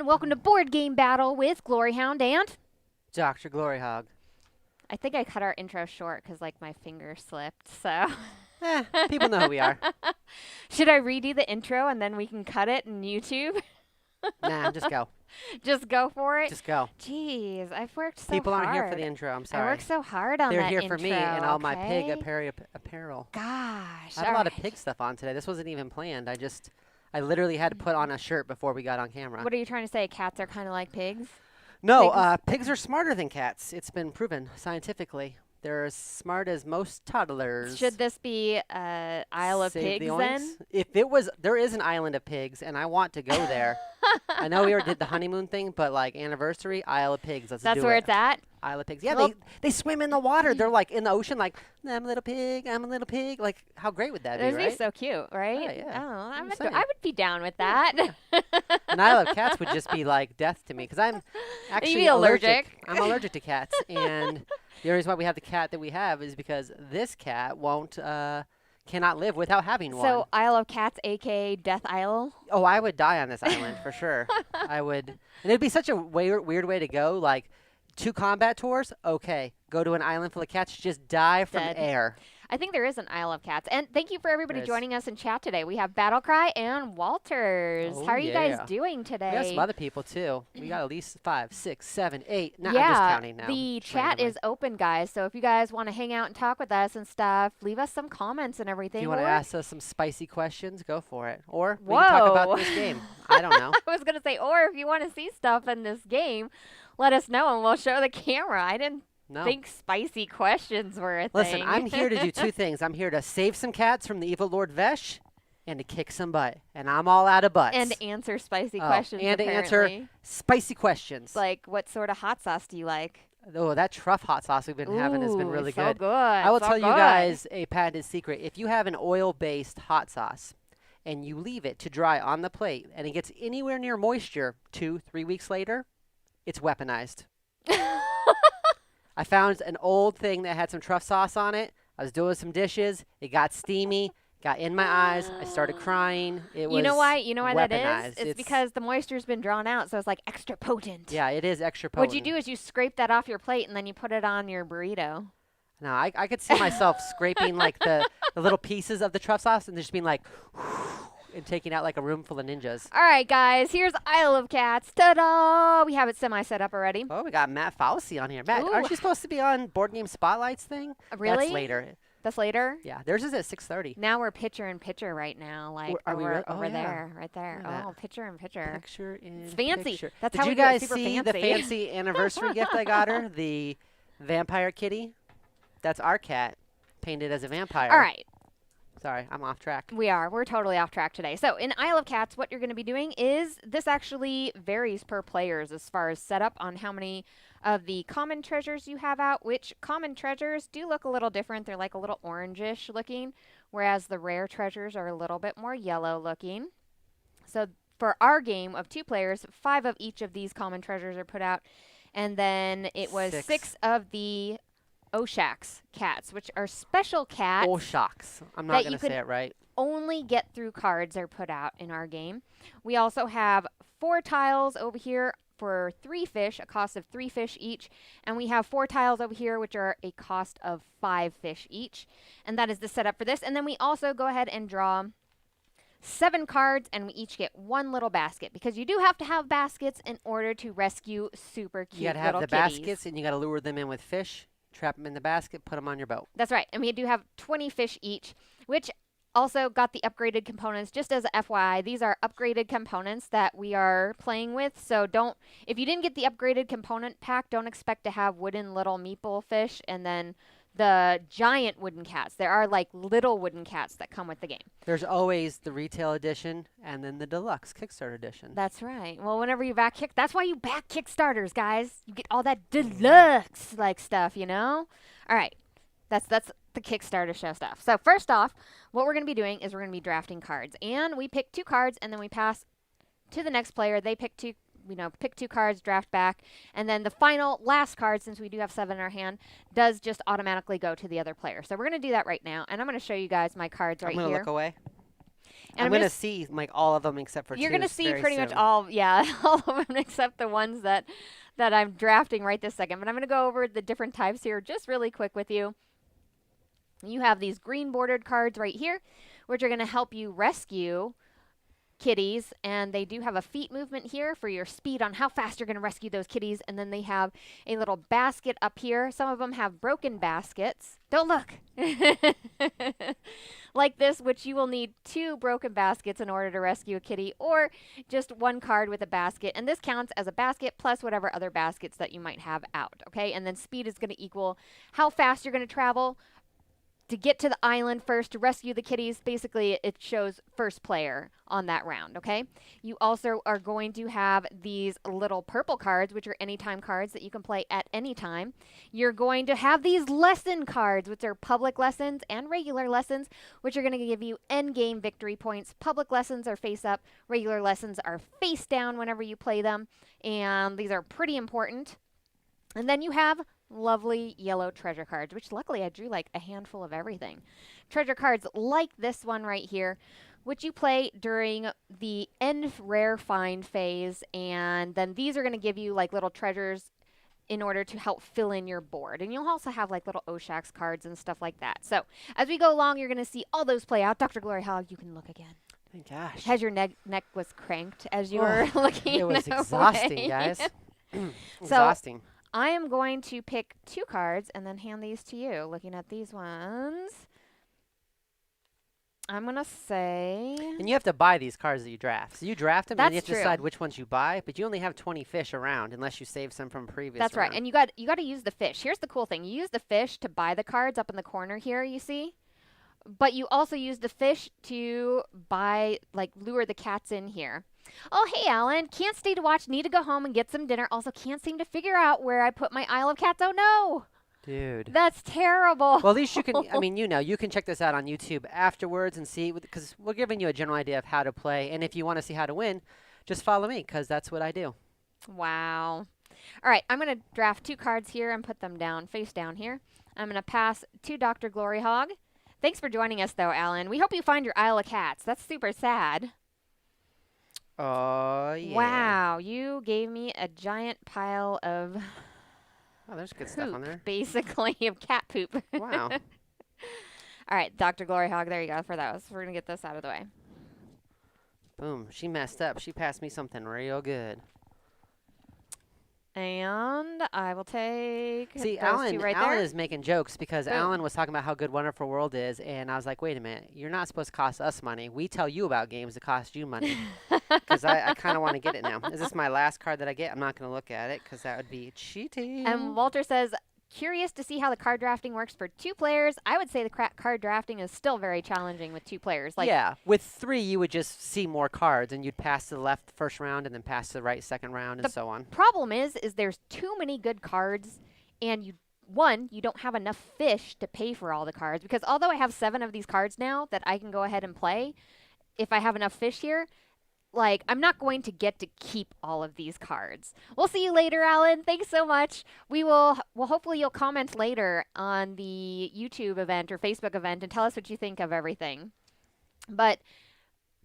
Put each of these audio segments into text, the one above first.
everyone. Welcome to Board Game Battle with Gloryhound and DrGloryhogg. I think I cut our intro short because like my finger slipped. So People know who we are. should I redo the intro and then we can cut it in YouTube? Nah, just go. Just go for it. Just go. Jeez, I've worked so People hard. aren't here for the intro. I'm sorry. I worked so hard on They're that here intro. for me and all my pig okay? apparel. Gosh, I had a lot of pig stuff on today. This wasn't even planned. I literally had to put on a shirt before we got on camera. What are you trying to say? Cats are kind of like pigs? No, pigs are smarter than cats. It's been proven scientifically. They're as smart as most toddlers. Should this be Isle of Save Pigs the then? oinks. If it was, there is an island of pigs, and I want to go there. I know we already did the honeymoon thing, but like anniversary, Isle of Pigs. Let's do it. That's where it's at? Isle of Pigs. Yeah, Well, they swim in the water. They're like in the ocean, like I'm a little pig. I'm a little pig. Like how great would that be, That'd right? be so cute, right? Oh, yeah. Oh, I'm I saying. would be down with that. An Isle of Cats would just be like death to me because I'm actually be allergic. I'm allergic to cats, and the reason why we have the cat that we have is because this cat cannot live without having one. So Isle of Cats, aka Death Isle. Oh, I would die on this island for sure. I would, and it'd be such a weird way to go. Like 2 combat tours, okay. Go to an island full of cats, just die from Dead. air. I think there is an Isle of Cats. And thank you for everybody There is. joining us in chat today. We have Battlecry and Walters. Oh, How are you guys yeah. doing today? We got some other people too. We got at least 5, 6, 7, 8. No, yeah, I'm just counting now. the just chat randomly. is open, guys. So if you guys want to hang out and talk with us and stuff, leave us some comments and everything. If you want to or- ask us some spicy questions, go for it. Or we can talk about Whoa. this game. I don't know. I was going to say, or if you want to see stuff in this game, let us know and we'll show the camera. I didn't No. think spicy questions were a Listen, thing. I'm here to do 2 things. I'm here to save some cats from the evil Lord Vesh and to kick some butt. And I'm all out of butts. And answer spicy Oh, questions, and to apparently. answer spicy questions. Like, what sort of hot sauce do you like? Oh, that truff hot sauce we've been having has been Ooh, really so good. good. I will so tell you good. guys a patented secret. If you have an oil-based hot sauce and you leave it to dry on the plate and it gets anywhere near moisture 2-3 weeks later, it's weaponized. I found an old thing that had some truff sauce on it. I was doing some dishes. It got steamy, got in my eyes. I started crying. It was You know why? You know why that weaponized. is? It's because the moisture's been drawn out, so it's like extra potent. Yeah, it is extra potent. What you do is you scrape that off your plate and then you put it on your burrito. No, I could see myself scraping like the little pieces of the truff sauce and just being like, and taking out like a room full of ninjas. All right, guys. Here's Isle of Cats. Ta-da! We have it semi-set up already. Oh, we got Matt Fauci on here. Matt, aren't Ooh. you supposed to be on Board Game Spotlights thing? Really? That's later. That's later. Yeah, theirs is at 6:30. Now we're picture in picture right now, like Are we over, re- oh, over yeah. there, right there. Look at Oh, picture in picture. Picture in It's fancy. picture. That's Did how you we do it, guys super see the fancy. fancy anniversary gift I got her? The vampire kitty. That's our cat, painted as a vampire. All right. Sorry, I'm off track. We're totally off track today. So in Isle of Cats, what you're going to be doing is this actually varies per players as far as setup on how many of the common treasures you have out, which common treasures do look a little different. They're like a little orangish looking, whereas the rare treasures are a little bit more yellow looking. So for our game of 2 players, 5 of each of these common treasures are put out. And then it was 6 of the Oshak's cats, which are special cats. Oh, shocks. I'm that not you going to could say it right. only get through cards are put out in our game. We also have 4 tiles over here for 3 fish, a cost of 3 fish each. And we have 4 tiles over here, which are a cost of 5 fish each. And that is the setup for this. And then we also go ahead and draw 7 cards, and we each get 1 little basket, because you do have to have baskets in order to rescue super cute You got to have little the kitties. baskets, and you got to lure them in with fish, trap them in the basket, put them on your boat. That's right. And we do have 20 fish each, which also got the upgraded components. Just as a FYI, these are upgraded components that we are playing with. So if you didn't get the upgraded component pack, don't expect to have wooden little meeple fish and then the giant wooden cats. There are like little wooden cats that come with the game. There's always the retail edition and then the deluxe Kickstarter edition. That's right. Well, whenever you back kick, that's why you back Kickstarters, guys. You get all that deluxe like stuff, you know? All right. That's the Kickstarter show stuff. So first off, what we're going to be doing is we're going to be drafting cards. And we pick 2 cards and then we pass to the next player. They pick 2 pick 2 cards, draft back, and then the last card, since we do have 7 in our hand, does just automatically go to the other player. So we're going to do that right now, and I'm going to show you guys my cards right I'm going to here. look away. And I'm going to see like all of them except for you're two going to see very pretty much soon. all, yeah, all of them except the ones that I'm drafting right this second. But I'm going to go over the different types here just really quick with you. You have these green bordered cards right here, which are going to help you rescue kitties, and they do have a feet movement here for your speed on how fast you're going to rescue those kitties. And then they have a little basket up here. Some of them have broken baskets. Don't look. Like this, which you will need 2 broken baskets in order to rescue a kitty, or just 1 card with a basket. And this counts as a basket plus whatever other baskets that you might have out. Okay, and then speed is going to equal how fast you're going to travel to get to the island first to rescue the kitties. Basically, it shows first player on that round, okay? You also are going to have these little purple cards, which are anytime cards that you can play at any time. You're going to have these lesson cards, which are public lessons and regular lessons, which are going to give you end game victory points. Public lessons are face up, regular lessons are face down whenever you play them, and these are pretty important. And then you have lovely yellow treasure cards, which luckily I drew like a handful of everything. Treasure cards like this one right here, which you play during the end rare find phase, and then these are going to give you like little treasures in order to help fill in your board. And you'll also have like little Oshax cards and stuff like that. So as we go along, you're going to see all those play out. Dr. Gloryhogg, you can look again. Thank gosh. As your neck was cranked as you were looking It was away. exhausting, guys. So, Exhausting. I am going to pick 2 cards and then hand these to you. Looking at these ones, I'm going to say... And you have to buy these cards that you draft. So you draft them, and then you have That's to true. decide which ones you buy, but you only have 20 fish around unless you save some from previous That's right. round. And you got to use the fish. Here's the cool thing. You use the fish to buy the cards up in the corner here, you see? But you also use the fish to buy, like, lure the cats in here. Oh, hey, Alan. Can't stay to watch. Need to go home and get some dinner. Also, can't seem to figure out where I put my Isle of Cats. Oh, no. Dude. That's terrible. Well, at least you can, I mean, you can check this out on YouTube afterwards and see, because we're giving you a general idea of how to play. And if you want to see how to win, just follow me, because that's what I do. Wow. All right, I'm going to draft 2 cards here and put them down, face down here. I'm going to pass to Dr. Gloryhogg. Thanks for joining us, though, Alan. We hope you find your Isle of Cats. That's super sad. Oh, yeah. Wow, you gave me a giant pile of Oh, there's good stuff on there. basically, of cat poop. Wow. All right, Dr. Gloryhogg, there you go for those. We're going to get this out of the way. Boom. She messed up. She passed me something real good. And I will take See, those Alan, 2 right Alan there. is making jokes because Boom. Alan was talking about how good Wonderful World is, and I was like, wait a minute, you're not supposed to cost us money. We tell you about games that cost you money. Because I kind of want to get it now. Is this my last card that I get? I'm not going to look at it because that would be cheating. And Walter says, curious to see how the card drafting works for 2 players. I would say the card drafting is still very challenging with 2 players. Like, yeah, with 3, you would just see more cards, and you'd pass to the left first round and then pass to the right second round and so on. problem is there's too many good cards, and you don't have enough fish to pay for all the cards, because although I have 7 of these cards now that I can go ahead and play, if I have enough fish here, like, I'm not going to get to keep all of these cards. We'll see you later, Alan. Thanks so much. Well, hopefully you'll comment later on the YouTube event or Facebook event and tell us what you think of everything. But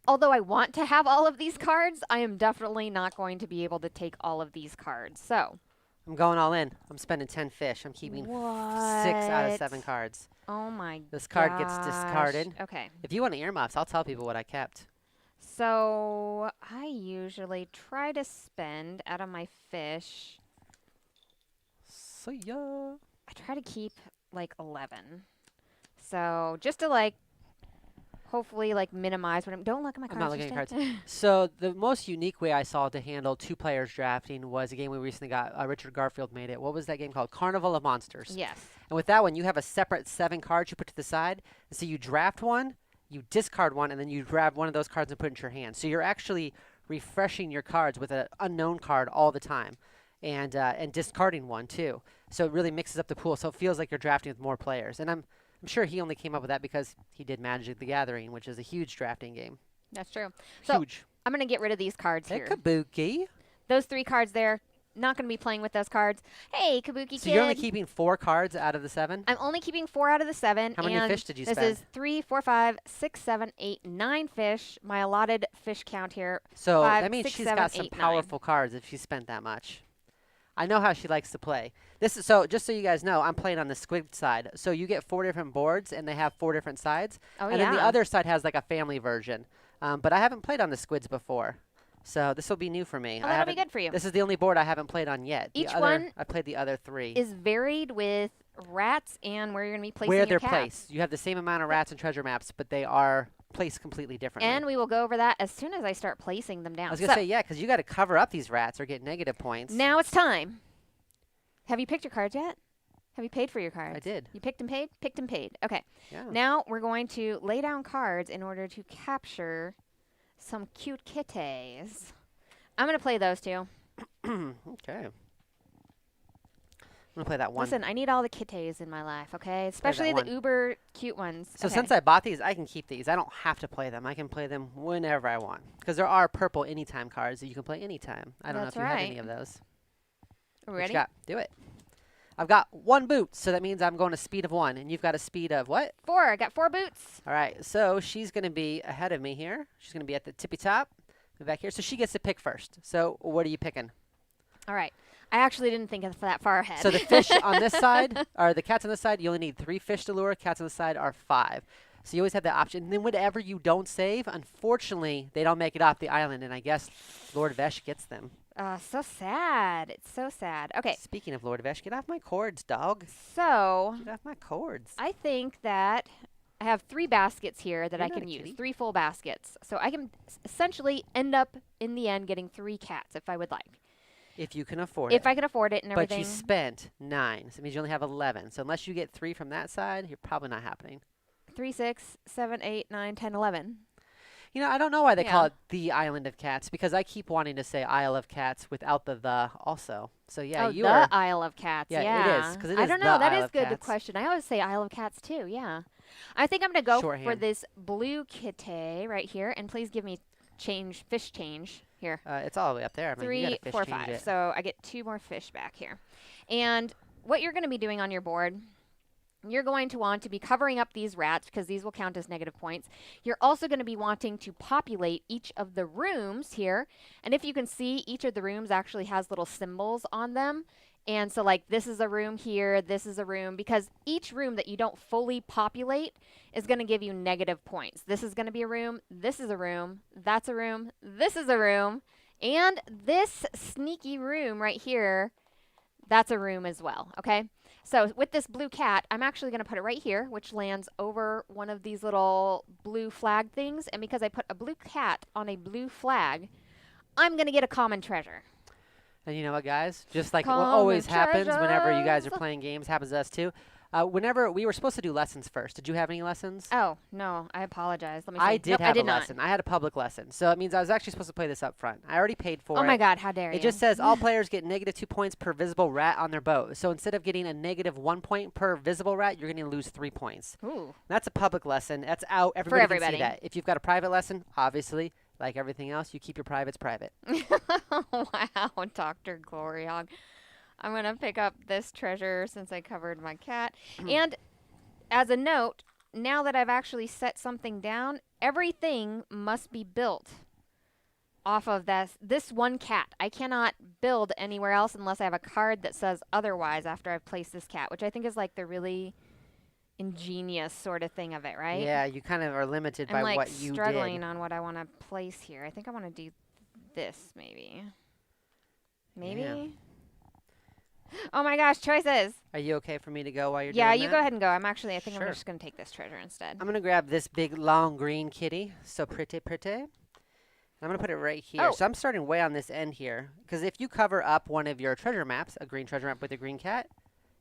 although I want to have all of these cards, I am definitely not going to be able to take all of these cards. So I'm going all in. I'm spending 10 fish. I'm keeping 6 out of 7 cards. Oh, my This card gets discarded. Okay. If you want earmuffs, I'll tell people what I kept. So I usually try to spend out of my fish. See ya. I try to keep like 11. So just to like hopefully like minimize what don't look at my cards. I'm not looking at Tristan. cards. So the most unique way I saw to handle 2 players drafting was a game we recently got. Richard Garfield made it. What was that game called? Carnival of Monsters. Yes. And with that one, you have a separate 7 cards you put to the side. And so you draft one, you discard one, and then you grab one of those cards and put it into your hand. So you're actually refreshing your cards with an unknown card all the time, and discarding one too. So it really mixes up the pool. So it feels like you're drafting with more players. And I'm sure he only came up with that because he did Magic the Gathering, which is a huge drafting game. That's true. So Huge. I'm going to get rid of these cards Hey, here. Kabuki. Those 3 cards there, not going to be playing with those cards. Hey, Kabuki So you're only Kid. keeping 4 cards out of the 7? I'm only keeping 4 out of the 7. How many and fish did you this spend? is 3, 4, 5, 6, 7, 8, 9 fish. My allotted fish count here. So 5, that means 6, she's 7, got some 8, 9. powerful cards if she spent that much. I know how she likes to play. This is so just so you guys know, I'm playing on the squid side. So you get 4 different boards and they have 4 different sides. Oh, and then the other side has like a family version. But I haven't played on the squids before. So this will be new for me. Well, that'll be good for you. This is the only board I haven't played on yet. Each one I played the other 3. is varied with rats and where you're going to be placing Where your they're cats. placed. You have the same amount of rats and treasure maps, but they are placed completely differently. And we will go over that as soon as I start placing them down. I was going to say, yeah, because you got to cover up these rats or get negative points. Now it's time. Have you picked your cards yet? Have you paid for your cards? I did. You picked and paid? Picked and paid. Okay. Yeah. Now we're going to lay down cards in order to capture some cute kitties. I'm going to play those two. Okay. I'm going to play that one. Listen, I need all the kitties in my life, okay? Especially one. the uber cute ones. So okay. since I bought these, I can keep these. I don't have to play them. I can play them whenever I want. Because there are purple anytime cards that you can play anytime. I don't That's know if you have right. any of those. Are we What ready? you got? Do it. I've got 1 boot, so that means I'm going a speed of 1. And you've got a speed of what? 4. I got 4 boots. All right. So she's going to be ahead of me here. She's going to be at the tippy top. Back here. So she gets to pick first. So what are you picking? All right. I actually didn't think of that far ahead. So the fish on this side, or the cats on this side, you only need 3 fish to lure. Cats on the side are 5. So you always have that option. And then whatever you don't save, unfortunately, they don't make it off the island. And I guess Lord Vesh gets them. So sad. It's so sad. Okay. Speaking of Lord Vesh, get off my cords, dog. So Get off my cords. I think that I have 3 baskets here that You're I not a can use. kitty. 3 full baskets. So I can essentially end up in the end getting 3 cats if I would like. If you can afford it. If I can afford it and But everything. you spent 9. So it means you only have 11. So unless you get 3 from that side, you're probably not happening. 3, 6, 7, 8, 9, 10, 11. You know, I don't know why they call Yeah. it the Island of Cats, because I keep wanting to say Isle of Cats without the also. So yeah, oh, you the are. Isle of Cats. Yeah, Yeah, it is, 'cause it I is don't the know. That Isle is of good Cats. question. I always say Isle of Cats too. Yeah. I think I'm going to go for Shorthand. this blue kitty right here. And please give me fish change here. It's all the way up there. I mean, you 3, gotta fish 4, change 5. it. So I get 2 more fish back here. And what you're going to be doing on your board, you're going to want to be covering up these rats because these will count as negative points. You're also going to be wanting to populate each of the rooms here. And if you can see, each of the rooms actually has little symbols on them. And so like this is a room here, this is a room, because each room that you don't fully populate is going to give you negative points. This is going to be a room, this is a room, that's a room, this is a room, and this sneaky room right here, that's a room as well, okay? So with this blue cat, I'm actually going to put it right here, which lands over one of these little blue flag things. And because I put a blue cat on a blue flag, I'm going to get a common treasure. And you know what, guys? Just like what Common always happens whenever you guys are treasures. playing games, happens to us too. Whenever we were supposed to do lessons first, did you have any lessons? Oh, no, I apologize. Let me see. I did Nope, have I did a not. lesson. I had a public lesson. So it means I was actually supposed to play this up front. I already paid for it. Oh my God, how dare you. It just says all players get negative 2 points per visible rat on their boat. So instead of getting a negative 1 point per visible rat, you're going to lose 3 points. Ooh. That's a public lesson. That's out. Everybody can everybody. see that. If you've got a private lesson, obviously, like everything else, you keep your privates private. Wow, Dr. Gloryhogg. I'm going to pick up this treasure since I covered my cat. And as a note, now that I've actually set something down, everything must be built off of this one cat. I cannot build anywhere else unless I have a card that says otherwise after I've placed this cat, which I think is like the really ingenious sort of thing of it, right? Yeah, you kind of are limited I'm by like what you struggling did. on what I want to place here. I think I want to do this maybe. Maybe? Yeah. Oh my gosh, choices. Are you okay for me to go while you're Yeah, doing you that? go ahead and go. I think Sure. I'm just going to take this treasure instead. I'm going to grab this big, long, green kitty. So pretty, pretty. I'm going to put it right here. Oh. So I'm starting way on this end here. Because if you cover up one of your treasure maps, a green treasure map with a green cat,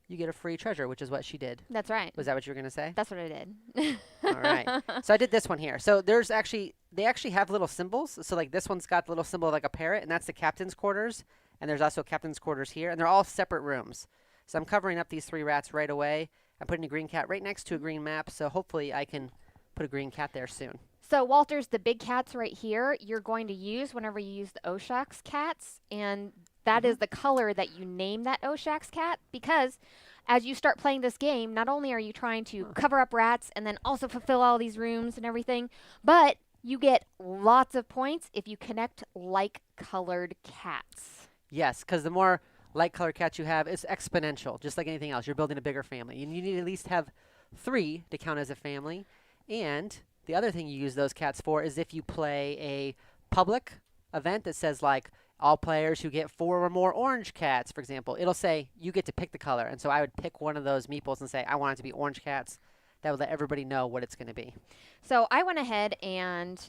you get a free treasure, which is what she did. That's right. Was that what you were going to say? That's what I did. All right. So I did this one here. So they actually have little symbols. So like this one's got the little symbol of like a parrot, and that's the captain's quarters. And there's also captain's quarters here, and they're all separate rooms. So I'm covering up these 3 rats right away. I'm putting a green cat right next to a green map, so hopefully I can put a green cat there soon. So, Walters, the big cats right here, you're going to use whenever you use the Oshax cats, and that is the color that you name that Oshax cat, because as you start playing this game, not only are you trying to cover up rats and then also fulfill all these rooms and everything, but you get lots of points if you connect like-colored cats. Yes, because the more light-colored cats you have, it's exponential, just like anything else. You're building a bigger family, and you need to at least have 3 to count as a family. And the other thing you use those cats for is if you play a public event that says, like, all players who get 4 or more orange cats, for example, it'll say you get to pick the color. And so I would pick one of those meeples and say, I want it to be orange cats. That would let everybody know what it's going to be. So I went ahead and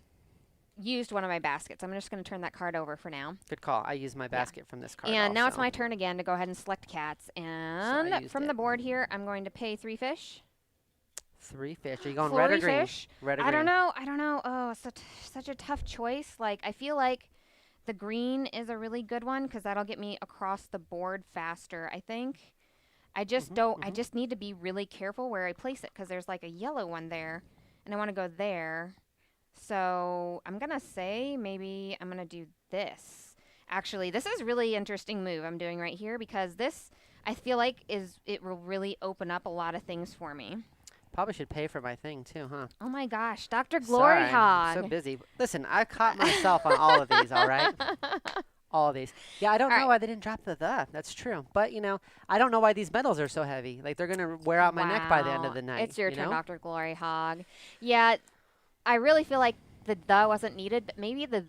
used one of my baskets. I'm just going to turn that card over for now. Good call. I used my basket from this card And now it's also. my turn again to go ahead and select cats. And from the board here, I'm going to pay 3 fish. 3 fish. Are you going red or green? Fish. Red or I green? don't know. Oh, it's such a tough choice. Like, I feel like the green is a really good one because that'll get me across the board faster, I think. I just I just need to be really careful where I place it because there's like a yellow one there, and I want to go there. So I'm going to say maybe I'm going to do this. Actually, this is a really interesting move I'm doing right here because this, I feel like, it will really open up a lot of things for me. Probably should pay for my thing too, huh? Oh my gosh, Dr. Sorry, Gloryhogg. I'm so busy. Listen, I caught myself on all of these, all right? All of these. Yeah, I don't know why they didn't drop the. That's true. But, you know, I don't know why these medals are so heavy. Like, they're going to wear out my neck by the end of the night. It's your turn, know? Dr. Gloryhogg. Yeah, I really feel like the wasn't needed, but maybe the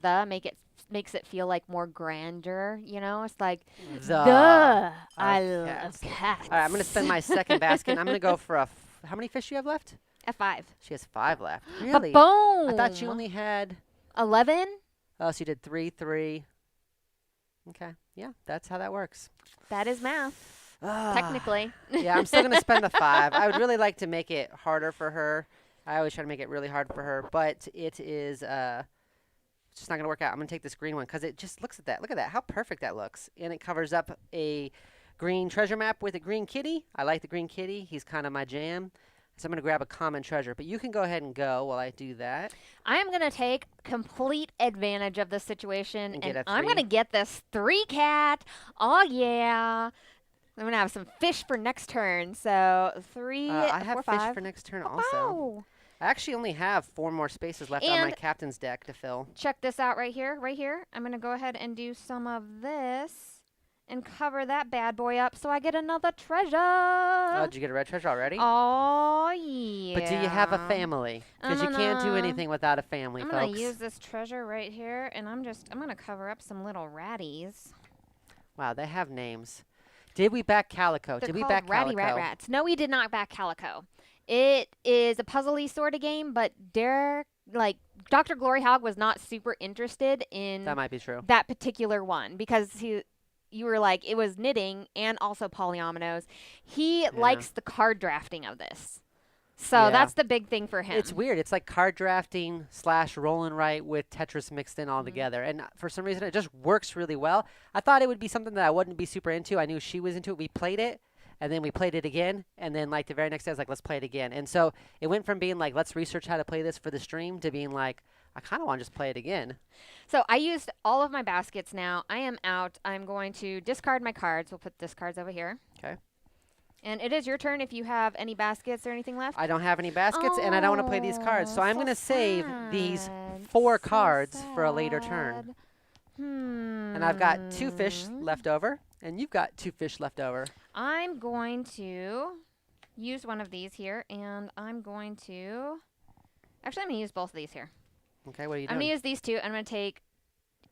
makes it feel like more grandeur, you know? It's like, I love cats. All right, I'm going to spend my second basket. I'm going to go for how many fish do you have left? A 5. She has 5 left. Really? Boom! I thought you only had 11. Oh, so you did 3, 3. Okay. Yeah, that's how that works. That is math. Technically. Yeah, I'm still going to spend the 5. I would really like to make it harder for her. I always try to make it really hard for her, but it is it's just not going to work out. I'm going to take this green one because it just looks at that. Look at that. How perfect that looks. And it covers up a green treasure map with a green kitty. I like the green kitty. He's kind of my jam. So I'm going to grab a common treasure. But you can go ahead and go while I do that. I am going to take complete advantage of this situation. And I'm 3? going to get this 3 cat. Oh, yeah. I'm going to have some fish for next turn. So 3, I have 4, fish 5. for next turn also. I actually only have 4 more spaces left on my captain's deck to fill. Check this out right here. Right here. I'm going to go ahead and do some of this and cover that bad boy up so I get another treasure. Oh, did you get a red treasure already? Oh, yeah. But do you have a family? Because you can't do anything without a family, folks. I'm going to use this treasure right here, and I'm going to cover up some little ratties. Wow, they have names. Did we back Calico? Did we back Ratty Calico? Rats. No, we did not back Calico. It is a puzzly sort of game, but Dr. Gloryhogg was not super interested in that might be true. That particular one because you were like, it was knitting and also polyominoes. He likes the card drafting of this. So that's the big thing for him. It's weird. It's like card drafting / roll and write with Tetris mixed in all together. And for some reason, it just works really well. I thought it would be something that I wouldn't be super into. I knew she was into it. We played it. And then we played it again. And then, like, the very next day, I was like, let's play it again. And so it went from being like, let's research how to play this for the stream to being like, I kind of want to just play it again. So I used all of my baskets now. I am out. I'm going to discard my cards. We'll put discards over here. Okay. And it is your turn if you have any baskets or anything left. I don't have any baskets, and I don't want to play these cards. So I'm going to save these 4 cards for a later turn. And I've got 2 fish left over, and you've got 2 fish left over. I'm going to use one of these here, and I'm going to... Actually, I'm going to use both of these here. Okay, what are you doing? I'm going to use these 2. I'm going to take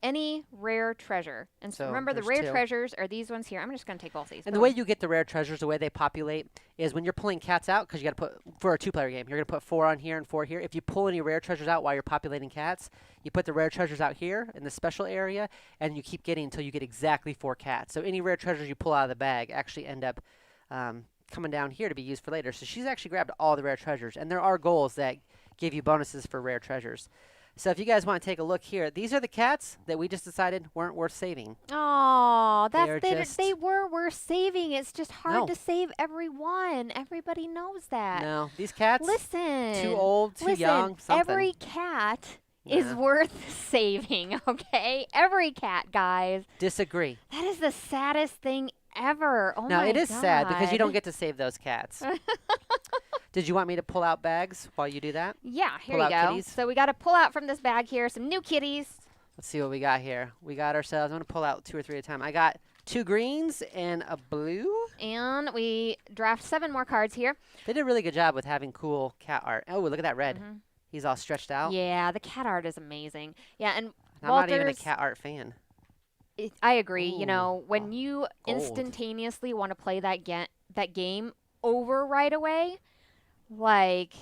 any rare treasure. And so remember, the rare 2 treasures are these ones here. I'm just going to take both of these. And the way you get the rare treasures, the way they populate, is when you're pulling cats out, because you got to put, for a 2-player game, you're going to put 4 on here and 4 here. If you pull any rare treasures out while you're populating cats, you put the rare treasures out here in the special area, and you keep getting until you get exactly 4 cats. So any rare treasures you pull out of the bag actually end up coming down here to be used for later. So she's actually grabbed all the rare treasures. And there are goals that give you bonuses for rare treasures. So if you guys want to take a look here, these are the cats that we just decided weren't worth saving. Oh, they were worth saving. It's just hard to save everyone. Everybody knows that. No, these cats, listen, too old, too young, something. Every cat is worth saving, okay? Every cat, guys. Disagree. That is the saddest thing ever. Oh Now, my it is sad because you God. don't get to save those cats. Did you want me to pull out bags while you do that? Yeah, here Pull you out go. kitties? So we got to pull out from this bag here some new kitties. Let's see what we got here. We got ourselves, I'm going to pull out 2 or 3 at a time. I got 2 greens and a blue. And we draft 7 more cards here. They did a really good job with having cool cat art. Oh, look at that red. He's all stretched out. Yeah, the cat art is amazing. Yeah, and I'm not even a cat art fan. I agree. Ooh, You know, when you gold. instantaneously want to play that game over right away, like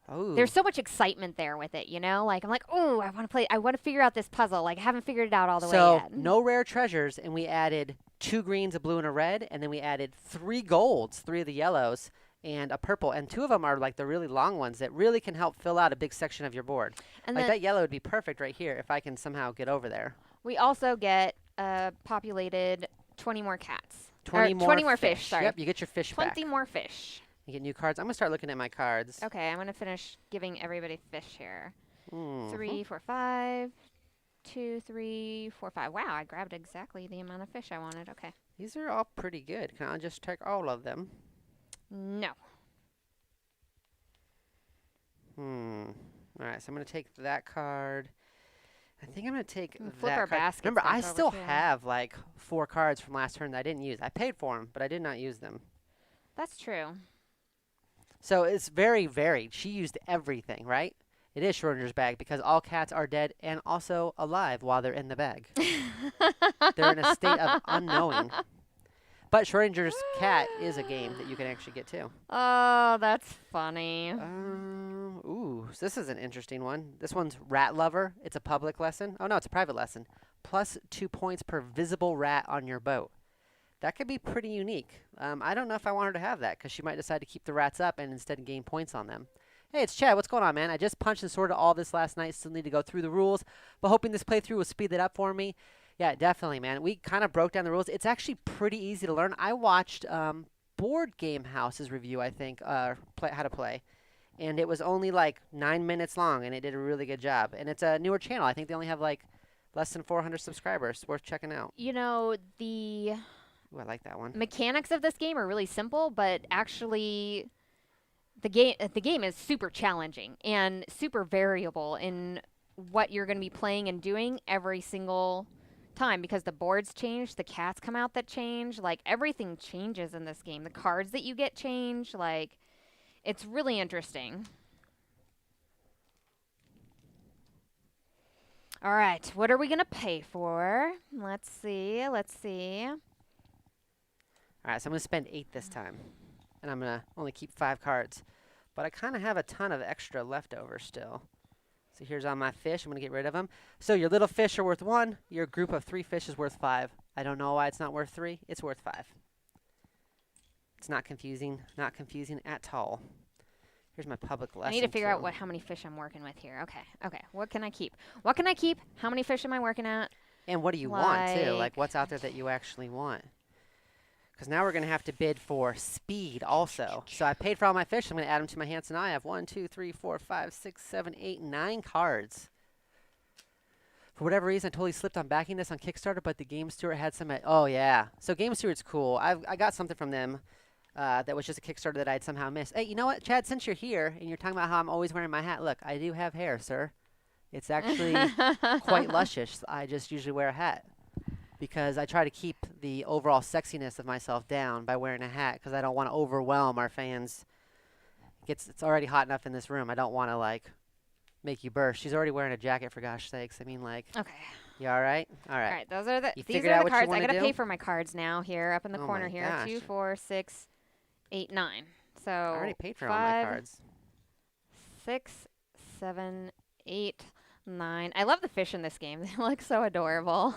Oh. there's so much excitement there with it, you know? Like I'm like, "Oh, I want to play. I want to figure out this puzzle. Like I haven't figured it out all the way So, yet." no rare treasures, and we added 2 greens, a blue, and a red, and then we added 3 golds, 3 of the yellows, and a purple, and 2 of them are like the really long ones that really can help fill out a big section of your board. And like then that yellow would be perfect right here if I can somehow get over there. we also get populated 20 more cats. 20 Or more 20 more fish, sorry. Yep, you get your fish 20 back. more fish. You get new cards. I'm going to start looking at my cards. Okay, I'm going to finish giving everybody fish here. Mhm. 3, 4, 5. 2, 3, 4, 5. Wow, I grabbed exactly the amount of fish I wanted. Okay. These are all pretty good. Can I just take all of them? No. All right, so I'm going to take that card. I think I'm going to take Flip that our card. baskets Remember, back I over still too. have like 4 cards from last turn that I didn't use. I paid for them, but I did not use them. That's true. So it's very varied. She used everything, right? It is Schrodinger's bag because all cats are dead and also alive while they're in the bag. They're in a state of unknowing. But Schrodinger's cat is a game that you can actually get too. Oh, that's funny. Ooh, so this is an interesting one. This one's Rat Lover. It's a public lesson. Oh, no, it's a private lesson. Plus 2 points per visible rat on your boat. That could be pretty unique. I don't know if I want her to have that because she might decide to keep the rats up and instead gain points on them. Hey, it's Chad. What's going on, man? I just punched and sorted all this last night. Still need to go through the rules, but hoping this playthrough will speed it up for me. Yeah, definitely, man. We kind of broke down the rules. It's actually pretty easy to learn. I watched Board Game House's review, I think, how to play. And it was only like 9 minutes long, and it did a really good job. And it's a newer channel. I think they only have like less than 400 subscribers. Worth checking out. You know, the Ooh, I like that one. mechanics of this game are really simple, but actually the game is super challenging and super variable in what you're going to be playing and doing every single time because the boards change, the cats come out that change, like everything changes in this game. The cards that you get change, like it's really interesting. All right, what are we going to pay for? Let's see. All right, so I'm going to spend 8 this time. And I'm going to only keep 5 cards. But I kind of have a ton of extra left over still. So here's all my fish. I'm going to get rid of them. So your little fish are worth 1. Your group of 3 fish is worth 5. I don't know why it's not worth 3. It's worth 5. It's not confusing. Not confusing at all. Here's my public lesson. I need to figure out how many fish I'm working with here. Okay. What can I keep? How many fish am I working at? And what do you want, too? Like, what's out there that you actually want? Because now we're going to have to bid for speed also. So I paid for all my fish. I'm going to add them to my hands. And I have 1, 2, 3, 4, 5, 6, 7, 8, 9 cards. For whatever reason, I totally slipped on backing this on Kickstarter, but the Game Steward had some oh, yeah. So Game Steward's cool. I got something from them that was just a Kickstarter that I'd somehow missed. Hey, you know what, Chad? Since you're here and you're talking about how I'm always wearing my hat, look, I do have hair, sir. It's actually quite luscious. I just usually wear a hat. Because I try to keep the overall sexiness of myself down by wearing a hat because I don't want to overwhelm our fans. It's already hot enough in this room. I don't want to, like, make you burst. She's already wearing a jacket, for gosh sakes. I mean, like, Okay. you all right? All right. All right. These are the figured out what you cards. I wanna gotta do? pay for my cards now. Here, up in the Oh corner my here. gosh. 2, 4, 6, 8, 9. So I already paid for all my 5, cards. 6, 7, 8, 9. I love the fish in this game. They look so adorable.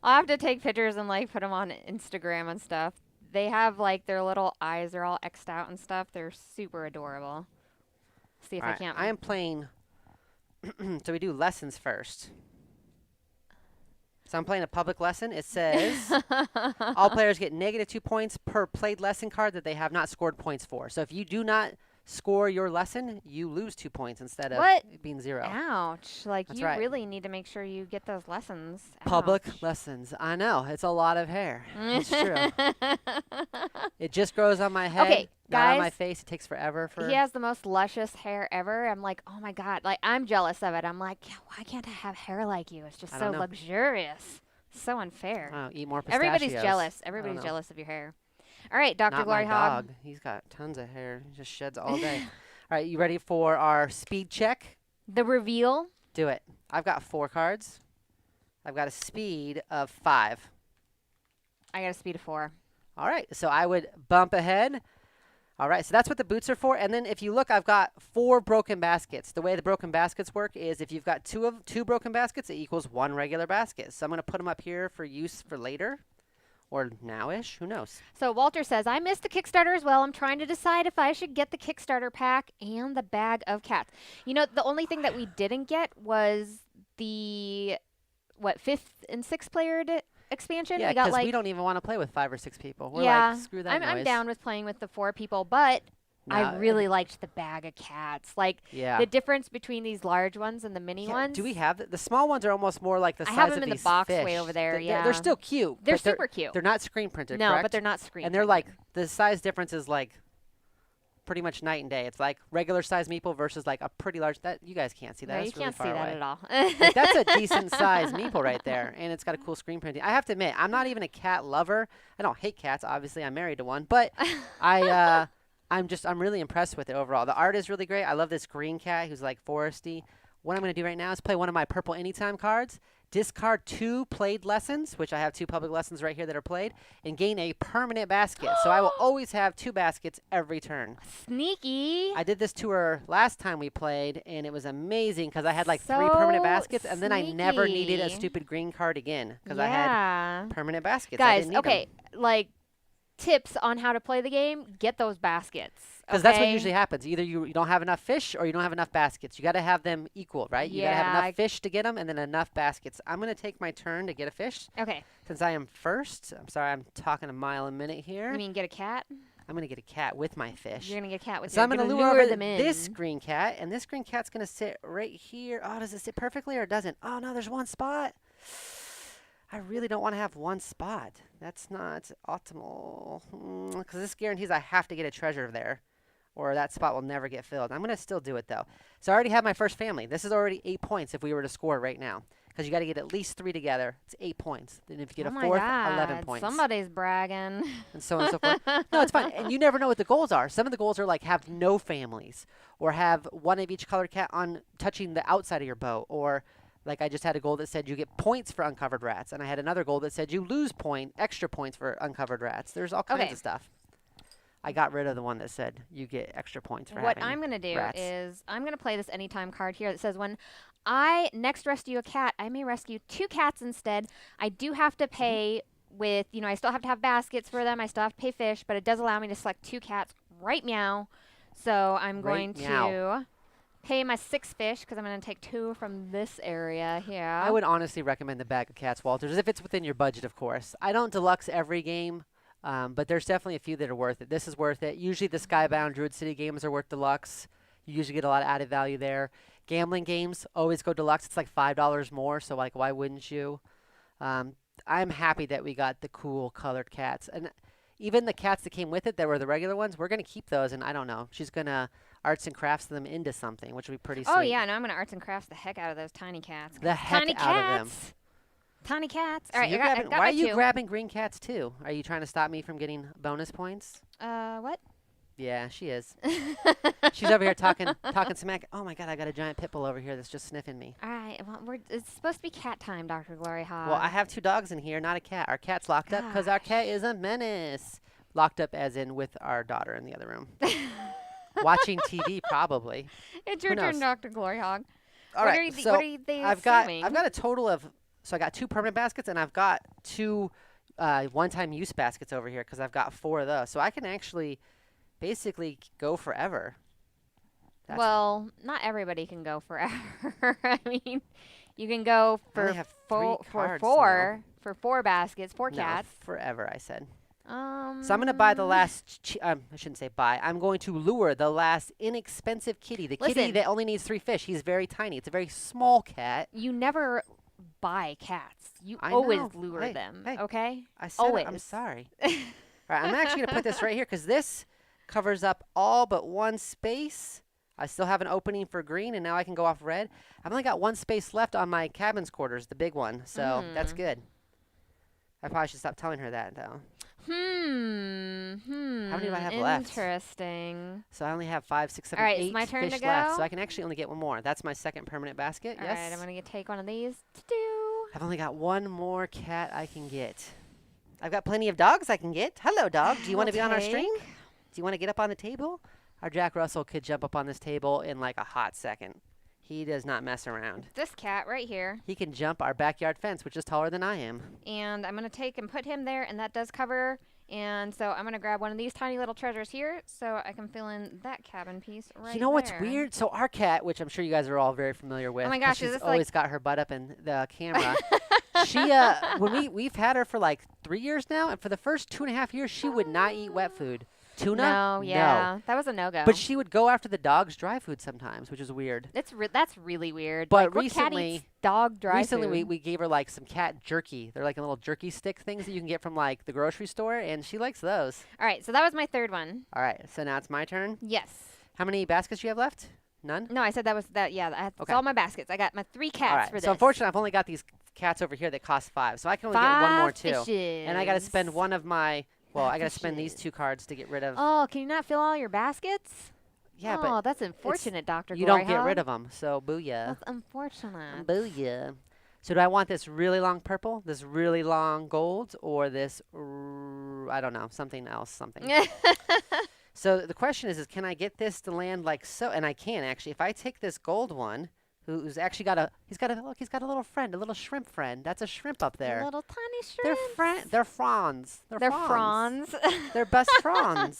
I'll have to take pictures and like put them on Instagram and stuff. They have like their little eyes are all X'd out and stuff. They're super adorable. See if All I right, can't. I am playing. So we do lessons first. So I'm playing a public lesson. It says all players get -2 points per played lesson card that they have not scored points for. So if you do not score your lesson, you lose 2 points instead of What? it being 0. Ouch. Like, That's you right. really need to make sure you get those lessons. Public Ouch. lessons. I know. It's a lot of hair. It's true. It just grows on my head, Okay, not on my guys. face. It takes forever for. He has the most luscious hair ever. I'm like, oh my God. Like, I'm jealous of it. I'm like, yeah, why can't I have hair like you? It's just I so don't know. luxurious. So unfair. Oh, eat more pistachios. Everybody's jealous. I don't Everybody's know. jealous of your hair. All right, Dr. Not my Gloryhogg. dog. He's got tons of hair. He just sheds all day. All right, you ready for our speed check? The reveal. Do it. I've got 4 cards. I've got a speed of 5. I got a speed of 4. All right, so I would bump ahead. All right, so that's what the boots are for. And then if you look, I've got 4 broken baskets. The way the broken baskets work is if you've got 2 broken baskets, it equals 1 regular basket. So I'm going to put them up here for use for later or now-ish. Who knows? So Walter says, I missed the Kickstarter as well. I'm trying to decide if I should get the Kickstarter pack and the bag of cats. You know, the only thing that we didn't get was the, 5th and 6th player expansion? Yeah, we got because like, we don't even want to play with 5 or 6 people. We're yeah, like, screw that I'm noise. down with playing with the 4 people, but I No, really liked the bag of cats. Like, Yeah. the difference between these large ones and the mini Yeah, ones. do we have the small ones are almost more like the I size have of them in the these box fish. way over there, They're yeah. still cute. They're but super cute. They're not screen printed, No, correct? but they're not screen And they're printed. like, the size difference is like pretty much night and day. It's like regular size meeple versus like a pretty large, that you guys can't see that. No, you It's really can't see far that away. at all. Like, that's a decent size meeple right there, and it's got a cool screen printing. I have to admit, I'm not even a cat lover. I don't hate cats, obviously. I'm married to one, but I'm really impressed with it overall. The art is really great. I love this green cat who's like foresty. What I'm going to do right now is play one of my purple anytime cards, discard 2 played lessons, which I have 2 public lessons right here that are played, and gain a permanent basket. So I will always have 2 baskets every turn. Sneaky. I did this to her last time we played, and it was amazing because I had like 3 So permanent baskets, and then I never needed a sneaky. stupid green card again because I Yeah. had permanent baskets. I Guys, didn't need 'em. okay, like tips on how to play the game, get those baskets. Because that's what okay? usually happens. Either you don't have enough fish or you don't have enough baskets. You got to have them equal, right? You got to have Yeah. enough fish to get them and then enough baskets. I'm going to take my turn to get a fish Okay. since I am first. I'm sorry, I'm talking a mile a minute here. You mean get a cat? I'm going to get a cat with my fish. You're going to get a cat with So I'm going to lure over them in. this green cat, and this green cat's going to sit right here. Oh, does it sit perfectly or it doesn't? Oh, no, there's one spot. I really don't want to have one spot. That's not optimal. Because this guarantees I have to get a treasure there, or that spot will never get filled. I'm going to still do it, though. So I already have my first family. This is already 8 points if we were to score right now. Because you got to get at least 3 together. It's 8 points. Then if you get Oh a my 4th, God, 11 points. Somebody's bragging. And so on and so forth. No, it's fine. And you never know what the goals are. Some of the goals are like have no families, or have one of each colored cat on touching the outside of your boat, or like I just had a goal that said you get points for uncovered rats, and I had another goal that said you lose extra points for uncovered rats. There's all kinds Okay. of stuff. I got rid of the one that said you get extra points for What having I'm going to do rats. is I'm going to play this anytime card here that says when I next rescue a cat, I may rescue 2 cats instead. I do have to pay with, I still have to have baskets for them. I still have to pay fish, but it does allow me to select 2 cats. Right meow. So I'm going to pay my 6 fish because I'm going to take 2 from this area here. I would honestly recommend the bag of cats, Walters, if it's within your budget, of course. I don't deluxe every game. But there's definitely a few that are worth it. This is worth it. Usually the Skybound Druid City games are worth deluxe. You usually get a lot of added value there. Gambling games always go deluxe. It's like $5 more, so like why wouldn't you? I'm happy that we got the cool colored cats. And even the cats that came with it that were the regular ones, we're going to keep those, and I don't know. She's going to arts and crafts them into something, which would be pretty sweet. Oh, yeah. No, I'm going to arts and crafts the heck out of those tiny cats. The heck tiny out of them. cats. Tiny cats. So All right, you're I got grabbing, my why are you 2. grabbing green cats too? Are you trying to stop me from getting bonus points? What? Yeah, she is. She's over here talking smack. Oh my God, I got a giant pit bull over here that's just sniffing me. All right. Well, it's supposed to be cat time, Dr. Gloryhogg. Well, I have 2 dogs in here, not a cat. Our cat's locked up because our cat is a menace. Locked up as in with our daughter in the other room. Watching TV, probably. It's your Who turn, knows? Dr. Gloryhogg. All right, What so are they I've assuming? got a total of, so I got 2 permanent baskets and I've got 2 one-time use baskets over here because I've got 4 of those. So I can actually basically go forever. That's Well, not everybody can go forever. I mean, you can go I only for have 3 for cards 4 for 4 baskets, 4 No, cats. forever, I said. So I'm going to buy the last, I shouldn't say buy. I'm going to lure the last inexpensive kitty. The kitty Listen. that only needs 3 fish. He's very tiny. It's a very small cat. You never buy cats. You I always know. lure Hey, them, hey. okay? I said Always. I'm sorry. All right, I'm actually going to put this right here because this covers up all but one space. I still have an opening for green, and now I can go off red. I've only got one space left on my cabin's quarters, the big one, so that's good. I probably should stop telling her that, though. How many do I have left? Interesting. So I only have 5, 6, 7, All right, 8 it's my turn fish to left, go. so I can actually only get one more. That's my second permanent basket. All yes. right, I'm going to take one of these to do. I've only got one more cat I can get. I've got plenty of dogs I can get. Hello, dog. Do you want to be on our stream? Do you want to get up on the table? Our Jack Russell could jump up on this table in like a hot second. He does not mess around. This cat right here. He can jump our backyard fence, which is taller than I am. And I'm going to take and put him there, and that does cover. And so I'm going to grab one of these tiny little treasures here so I can fill in that cabin piece right there. You know what's weird? So our cat, which I'm sure you guys are all very familiar with. Oh my gosh, she's is this always got her butt up in the camera. She, when we've had her for like 3 years now, and for the first 2.5 years, she would not eat wet food. Tuna? No, yeah. No. That was a no-go. But she would go after the dog's dry food sometimes, which is weird. That's really weird. But like, what cat eats dog dry food? Recently we gave her like some cat jerky. They're like little jerky stick things that you can get from like the grocery store, and she likes those. All right, so that was my third one. All right, so now it's my turn. Yes. How many baskets do you have left? None? No, I said that was that. Yeah, that's Okay. all my baskets. I got my 3 cats All right. for this. So unfortunately, I've only got these cats over here that cost 5, so I can only get one more too. Fishes. And I got to spend one of my. Well, I got to spend these 2 cards to get rid of. Oh, can you not fill all your baskets? Yeah, oh, but that's unfortunate, Dr. you don't get Gloryhogg. rid of them. So booyah. That's unfortunate. Booyah. So do I want this really long purple, this really long gold, or this? I don't know, something else, something. So the question is can I get this to land like so? And I can actually. If I take this gold one, who's actually got a little friend, a little shrimp friend. That's a shrimp up there. Little tiny shrimp. They're fronds. They're fronds. They're best fronds.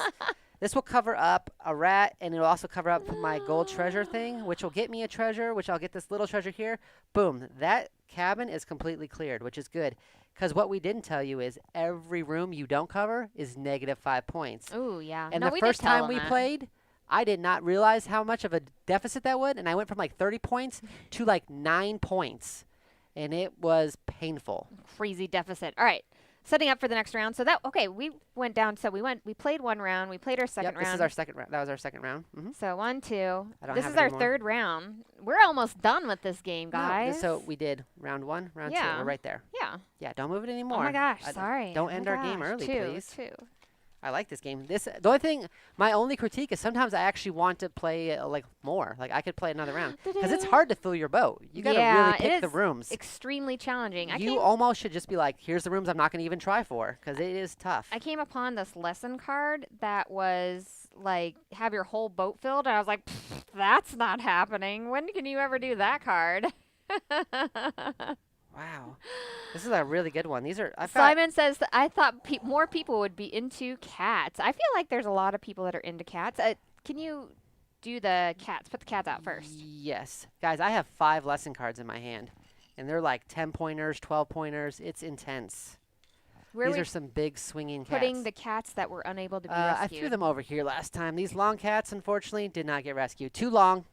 This will cover up a rat, and it'll also cover up my gold treasure thing, which will get me a treasure, which I'll get this little treasure here. Boom. That cabin is completely cleared, which is good. Because what we didn't tell you is every room you don't cover is -5 points. Ooh, yeah. And no, the we first did tell time we them that. played, I did not realize how much of a deficit that would, and I went from like 30 points to like 9 points, and it was painful. Crazy deficit. All right. Setting up for the next round. So we went down. So we played one round. We played our second round. This is our second round. That was our second round. Mm-hmm. So 1, 2. I don't This have is our any more. third round. We're almost done with this game, guys. So we did round 1, round 2. Yeah. We're right there. Yeah. Yeah, don't move it anymore. Oh my gosh, sorry. Don't Oh end my our game gosh, early, 2, please. 2. I like this game. The only thing, my only critique is sometimes I actually want to play like more. Like I could play another round because it's hard to fill your boat. You got to really pick the rooms. Extremely challenging. You almost should just be like, here's the rooms I'm not going to even try for because it is tough. I came upon this lesson card that was like have your whole boat filled, and I was like, that's not happening. When can you ever do that card? Wow. This is a really good one. Simon says that I thought more people would be into cats. I feel like there's a lot of people that are into cats. Can you do the cats? Put the cats out first. Yes. Guys, I have 5 lesson cards in my hand, and they're like 10-pointers, 12-pointers. It's intense. These are some big swinging cats. Putting the cats that were unable to be rescued. I threw them over here last time. These long cats, unfortunately, did not get rescued. Too long.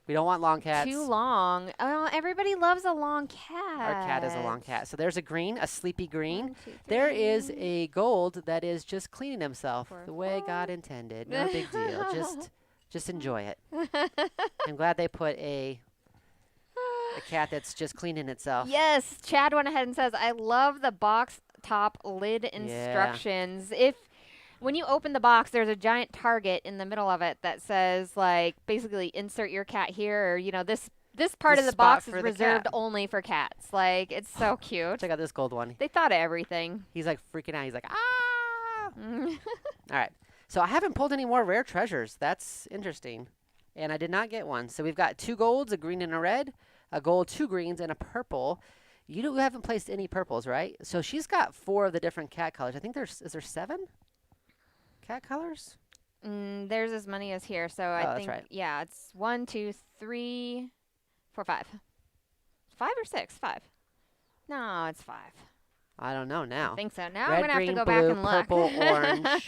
We don't want long cats. Too long. Oh, everybody loves a long cat. Our cat is a long cat. So there's a green, a sleepy green. 1, 2, 3. There is a gold that is just cleaning himself the way God intended. No big deal. Just enjoy it. I'm glad they put a cat that's just cleaning itself. Yes, Chad went ahead and says, I love the box top lid instructions. When you open the box, there's a giant target in the middle of it that says, like, basically insert your cat here, or, this part of the box is reserved only for cats. Like, it's so cute. Check out this gold one. They thought of everything. He's, like, freaking out. He's like, ah! All right. So I haven't pulled any more rare treasures. That's interesting. And I did not get one. So we've got 2 golds, a green and a red, a gold, 2 greens, and a purple. You haven't placed any purples, right? So she's got 4 of the different cat colors. I think is there 7? Cat colors? There's as many as here, so I think, right. Yeah, it's 1, 2, 3, 4, 5. 5 or 6? 5. No, it's 5. I don't know I now. think so. Now Red, I'm going to have green, to go blue, back and look. purple, orange.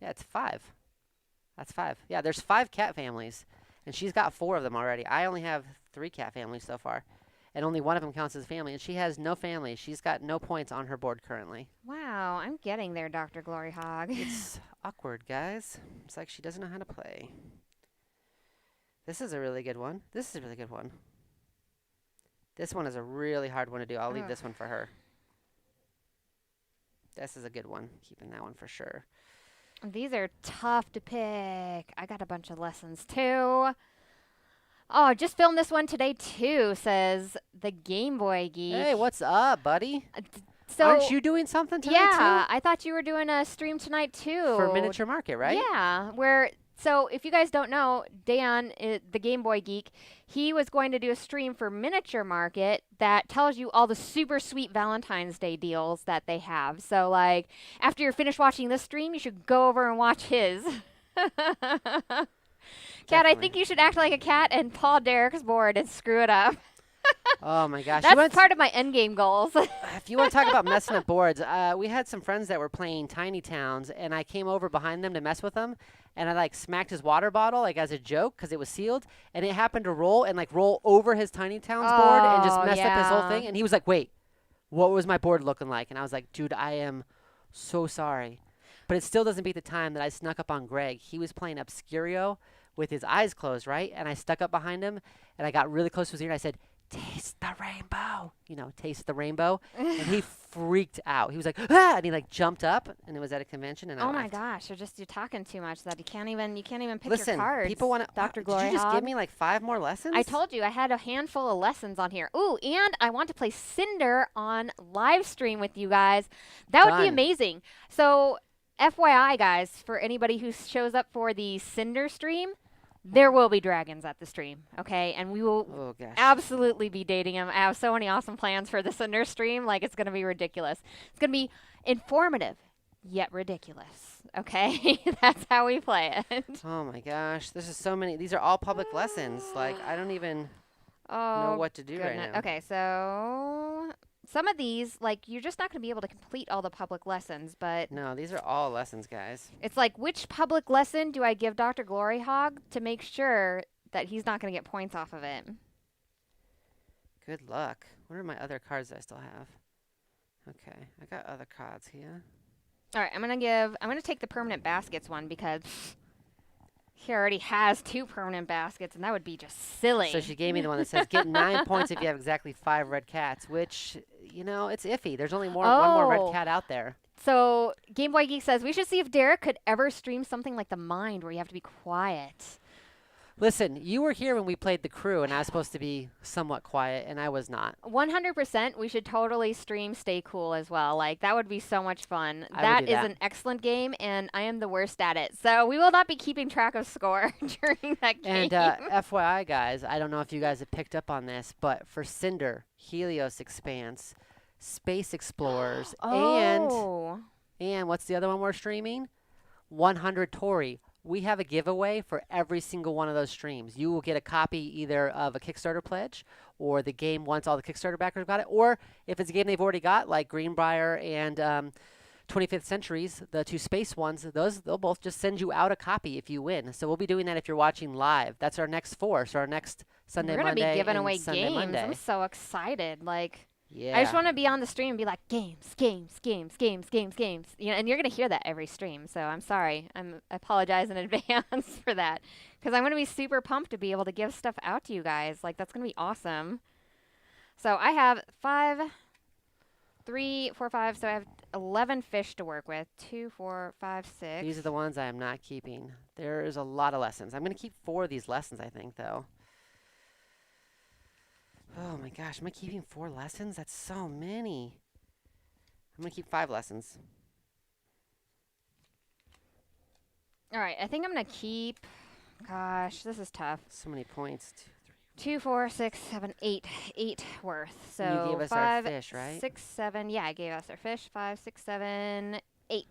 Yeah, it's 5. That's 5. Yeah, there's 5 cat families, and she's got 4 of them already. I only have 3 cat families so far, and only one of them counts as family, and she has no family. She's got no points on her board currently. Wow, I'm getting there, Dr. Gloryhogg. It's awkward, guys. It's like she doesn't know how to play. This is a really good one. This is a really good one. This one is a really hard one to do. I'll leave this one for her. This is a good one. Keeping that one for sure. These are tough to pick. I got a bunch of lessons too. Oh, just filmed this one today too, says the Game Boy Geek. Hey, what's up, buddy? So, aren't you doing something tonight yeah, I thought you were doing a stream tonight too. For Miniature Market, right? Yeah, so if you guys don't know, Dan, the Game Boy Geek, he was going to do a stream for Miniature Market that tells you all the super sweet Valentine's Day deals that they have. So, like, after you're finished watching this stream, you should go over and watch his. Cat, I think you should act like a cat and paw Derek's board and screw it up. Oh my gosh. That's part of my endgame goals. If you want to talk about messing up boards, we had some friends that were playing Tiny Towns, and I came over behind them to mess with them, and I like smacked his water bottle like as a joke because it was sealed, and it happened to roll and like roll over his Tiny Towns board and just messed up his whole thing. And he was like, "Wait, what was my board looking like?" And I was like, "Dude, I am so sorry," but it still doesn't beat the time that I snuck up on Greg. He was playing Obscurio with his eyes closed, right? And I stuck up behind him, and I got really close to his ear, and I said, "Taste the rainbow," taste the rainbow. And he freaked out. He was like, "Ah!" And he like jumped up, and it was at a convention. And oh I my laughed. gosh, you're talking too much that you can't even pick Listen, your cards. people want to. Dr. Did you just Gloryhogg. give me like 5 more lessons? I told you I had a handful of lessons on here. Ooh, and I want to play Cinder on live stream with you guys. That would be Done. amazing. So, FYI, guys, for anybody who shows up for the Cinder stream, there will be dragons at the stream, okay? And we will Oh gosh. absolutely be dating them. I have so many awesome plans for the Cinder stream. Like, it's going to be ridiculous. It's going to be informative, yet ridiculous, okay? That's how we play it. Oh my gosh, this is so many. These are all public lessons. Like I don't even know what to do right now. Okay, so some of these, like, you're just not going to be able to complete all the public lessons, but No, these are all lessons, guys. it's like, which public lesson do I give Dr. Gloryhogg to make sure that he's not going to get points off of it? Good luck. What are my other cards I still have? Okay, I got other cards here. All right, I'm going to take the permanent baskets one because he already has 2 permanent baskets, and that would be just silly. So she gave me the one that says get 9 points if you have exactly 5 red cats, which, it's iffy. There's only one more red cat out there. So Game Boy Geek says, we should see if Derek could ever stream something like The Mind where you have to be quiet. Listen, you were here when we played The Crew, and I was supposed to be somewhat quiet, and I was not. 100%, we should totally stream Stay Cool as well. Like, that would be so much fun. I would That do is that. an excellent game, and I am the worst at it. So we will not be keeping track of score during that game. And FYI, guys, I don't know if you guys have picked up on this, but for Cinder, Helios Expanse, Space Explorers, oh. and what's the other one we're streaming? 100 Tori. We have a giveaway for every single one of those streams. You will get a copy either of a Kickstarter pledge or the game once all the Kickstarter backers got it, or if it's a game they've already got, like Greenbrier and 25th Centuries, the 2 space ones, they'll both just send you out a copy if you win. So we'll be doing that if you're watching live. That's our next 4. So our next Sunday, We're Monday, gonna be giving and away Sunday, games. Monday. I'm so excited. Like, Yeah. I just want to be on the stream and be like, games, games, games, games, games, games. And you're going to hear that every stream. So I'm sorry. I apologize in advance for that. Because I'm going to be super pumped to be able to give stuff out to you guys. Like, that's going to be awesome. So I have 5, 3, 4, 5. So I have 11 fish to work with. 2, 4, 5, 6. These are the ones I am not keeping. There is a lot of lessons. I'm going to keep 4 of these lessons, I think, though. Oh my gosh, am I keeping 4 lessons? That's so many. I'm going to keep 5 lessons. All right. I think I'm going to keep... Gosh, this is tough. So many points. 2, 4, 6, 7, 8. 8 worth. So You gave us 5, our fish, right? 6, 7. Yeah, I gave us our fish. 5, 6, 7, 8.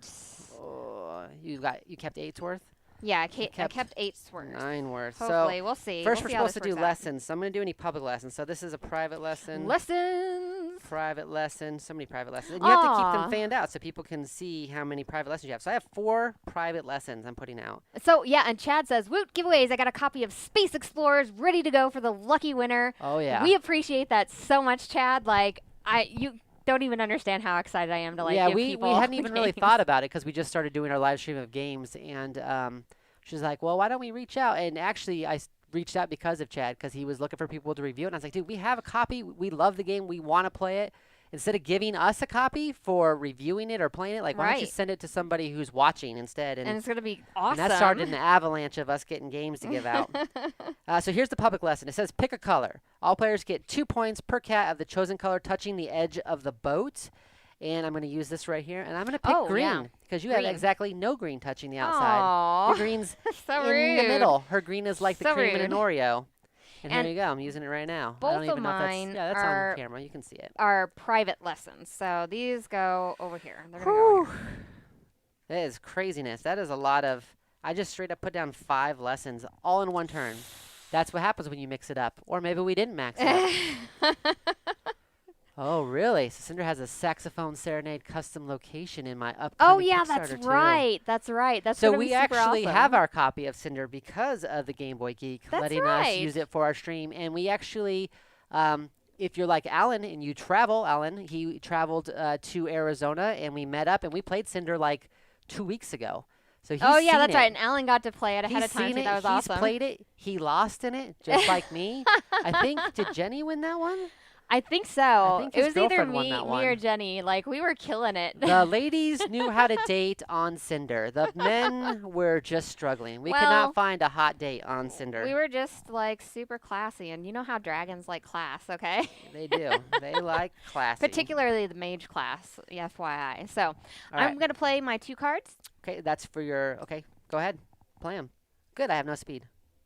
Oh, you kept 8's worth? Yeah, I kept 8's worth. 9 worth. Hopefully, So we'll see. first We'll we're see how supposed to this do works out. lessons. So I'm going to do any public lessons. So this is a private lesson. Lessons. Private lesson. So many private lessons. And you have to keep Aw. them fanned out so people can see how many private lessons you have. So I have 4 private lessons I'm putting out. So, yeah, and Chad says, Woot, giveaways. I got a copy of Space Explorers ready to go for the lucky winner. Oh, yeah. We appreciate that so much, Chad. Like, you don't even understand how excited I am to, like, yeah, give we people hadn't even really games. thought about it because we just started doing our live stream of games. And she's like, well, why don't we reach out? And actually, reached out because of Chad because he was looking for people to review it. And I was like, dude, we have a copy. We love the game. We want to play it. Instead of giving us a copy for reviewing it or playing it, like, why don't you Right. send it to somebody who's watching instead? And it's going to be awesome. And that started an avalanche of us getting games to give out. So here's the public lesson. It says, pick a color. All players get 2 points per cat of the chosen color touching the edge of the boat. And I'm going to use this right here. And I'm going to pick green because you have Green. exactly no green touching the outside. Aw. Your green's So in rude. the middle. Her green is like the So cream in an rude. Oreo. And And here you go. I'm using it right now. I both don't even of know if that's, mine yeah, that's are- on camera. You can see it. Are private lessons. So these go over here. They're going to go over here. That is craziness. That is a lot of. I just straight up put down 5 lessons all in one turn. That's what happens when you mix it up. Or maybe we didn't max it up. Oh, really? So Cinder has a saxophone serenade custom location in my upcoming Oh, yeah, Kickstarter, that's too. right. That's right. That's So gonna we be super actually awesome. have our copy of Cinder because of the Game Boy Geek That's letting us right. use it for our stream. And we actually, if you're like Alan and you travel, Alan, he traveled to Arizona and we met up and we played Cinder like 2 weeks ago. So he's Oh, yeah, seen that's it. right. And Alan got to play it ahead He's of time, seen so it. that was awesome. He's played it. He lost in it, just like me. I think, did Jenny win that one? I think so. think It his was either girlfriend won me that or one. Jenny. Like, we were killing it. The ladies knew how to date on Cinder. The men were just struggling. We could Well, not find a hot date on Cinder. We were just, like, super classy. And you know how dragons like class, okay? They do. They like classy. Particularly the mage class, FYI. So, All I'm right. going to play my 2 cards. Okay, that's for your. Okay, go ahead. Play them. Good. I have no speed.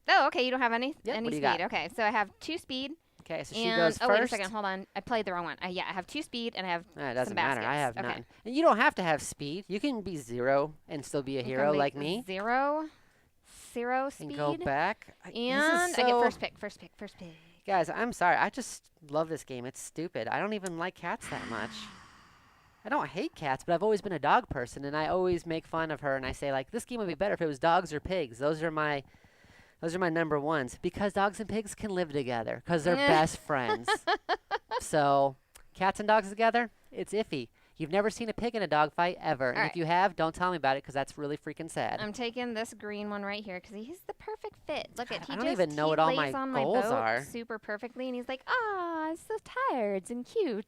Oh, okay. You don't have any Yep, any what do you speed. got? Okay, so I have 2 speed. Okay, so she And goes oh, first. wait a second. Hold on. I played the wrong one. Yeah, I have 2 speed and I have It doesn't some matter. I have baskets. Okay. none. And you don't have to have speed. You can be 0 and still be a You can hero be like me. 0 speed. And go back. This is And I get so- first pick. Guys, I'm sorry. I just love this game. It's stupid. I don't even like cats that much. I don't hate cats, but I've always been a dog person, and I always make fun of her, and I say, like, this game would be better if it was dogs or pigs. Those are my number ones. Because dogs and pigs can live together, because they're best friends. So, cats and dogs together, it's iffy. You've never seen a pig in a dog fight, ever. And Alright. if you have, don't tell me about it, because that's really freaking sad. I'm taking this green one right here because he's the perfect fit. Look at God, he I don't just even know he what all lays my on goals my boat are. super perfectly, and he's like, I'm so tired and cute.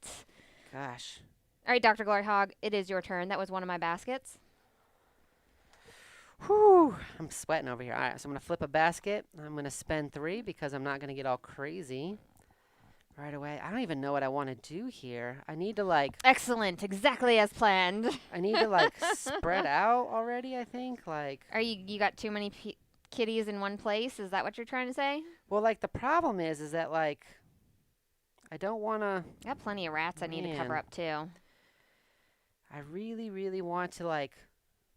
Gosh. All right, Dr. Gloryhogg, it is your turn. That was one of my baskets. Whew, I'm sweating over here. All right, so I'm going to flip a basket. I'm going to spend 3 because I'm not going to get all crazy right away. I don't even know what I want to do here. I need to, like, Excellent, exactly as planned. spread out already, I think. Like, Are you got too many kitties in one place? Is that what you're trying to say? well, like, the problem is that, like, I don't want to, I got plenty of rats I need to cover Man. up too. I really, really want to, like,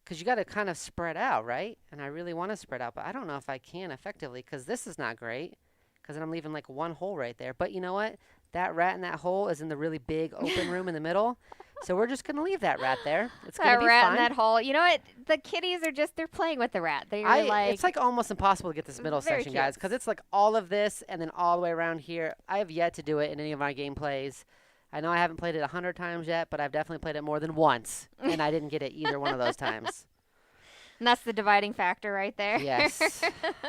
because you got to kind of spread out, right? And I really want to spread out, but I don't know if I can effectively because this is not great. Because then I'm leaving like one hole right there. But you know what? That rat in that hole is in the really big open room in the middle. So we're just going to leave that rat there. It's going That to be rat fine. in that hole. You know what? The kitties are they're playing with the rat. They're like, It's like almost impossible to get this middle Very section, guys, cute. because it's like all of this and then all the way around here. I have yet to do it in any of my gameplays. I know I haven't played it 100 times yet, but I've definitely played it more than once, and I didn't get it either one of those times. and that's the dividing factor right there. Yes.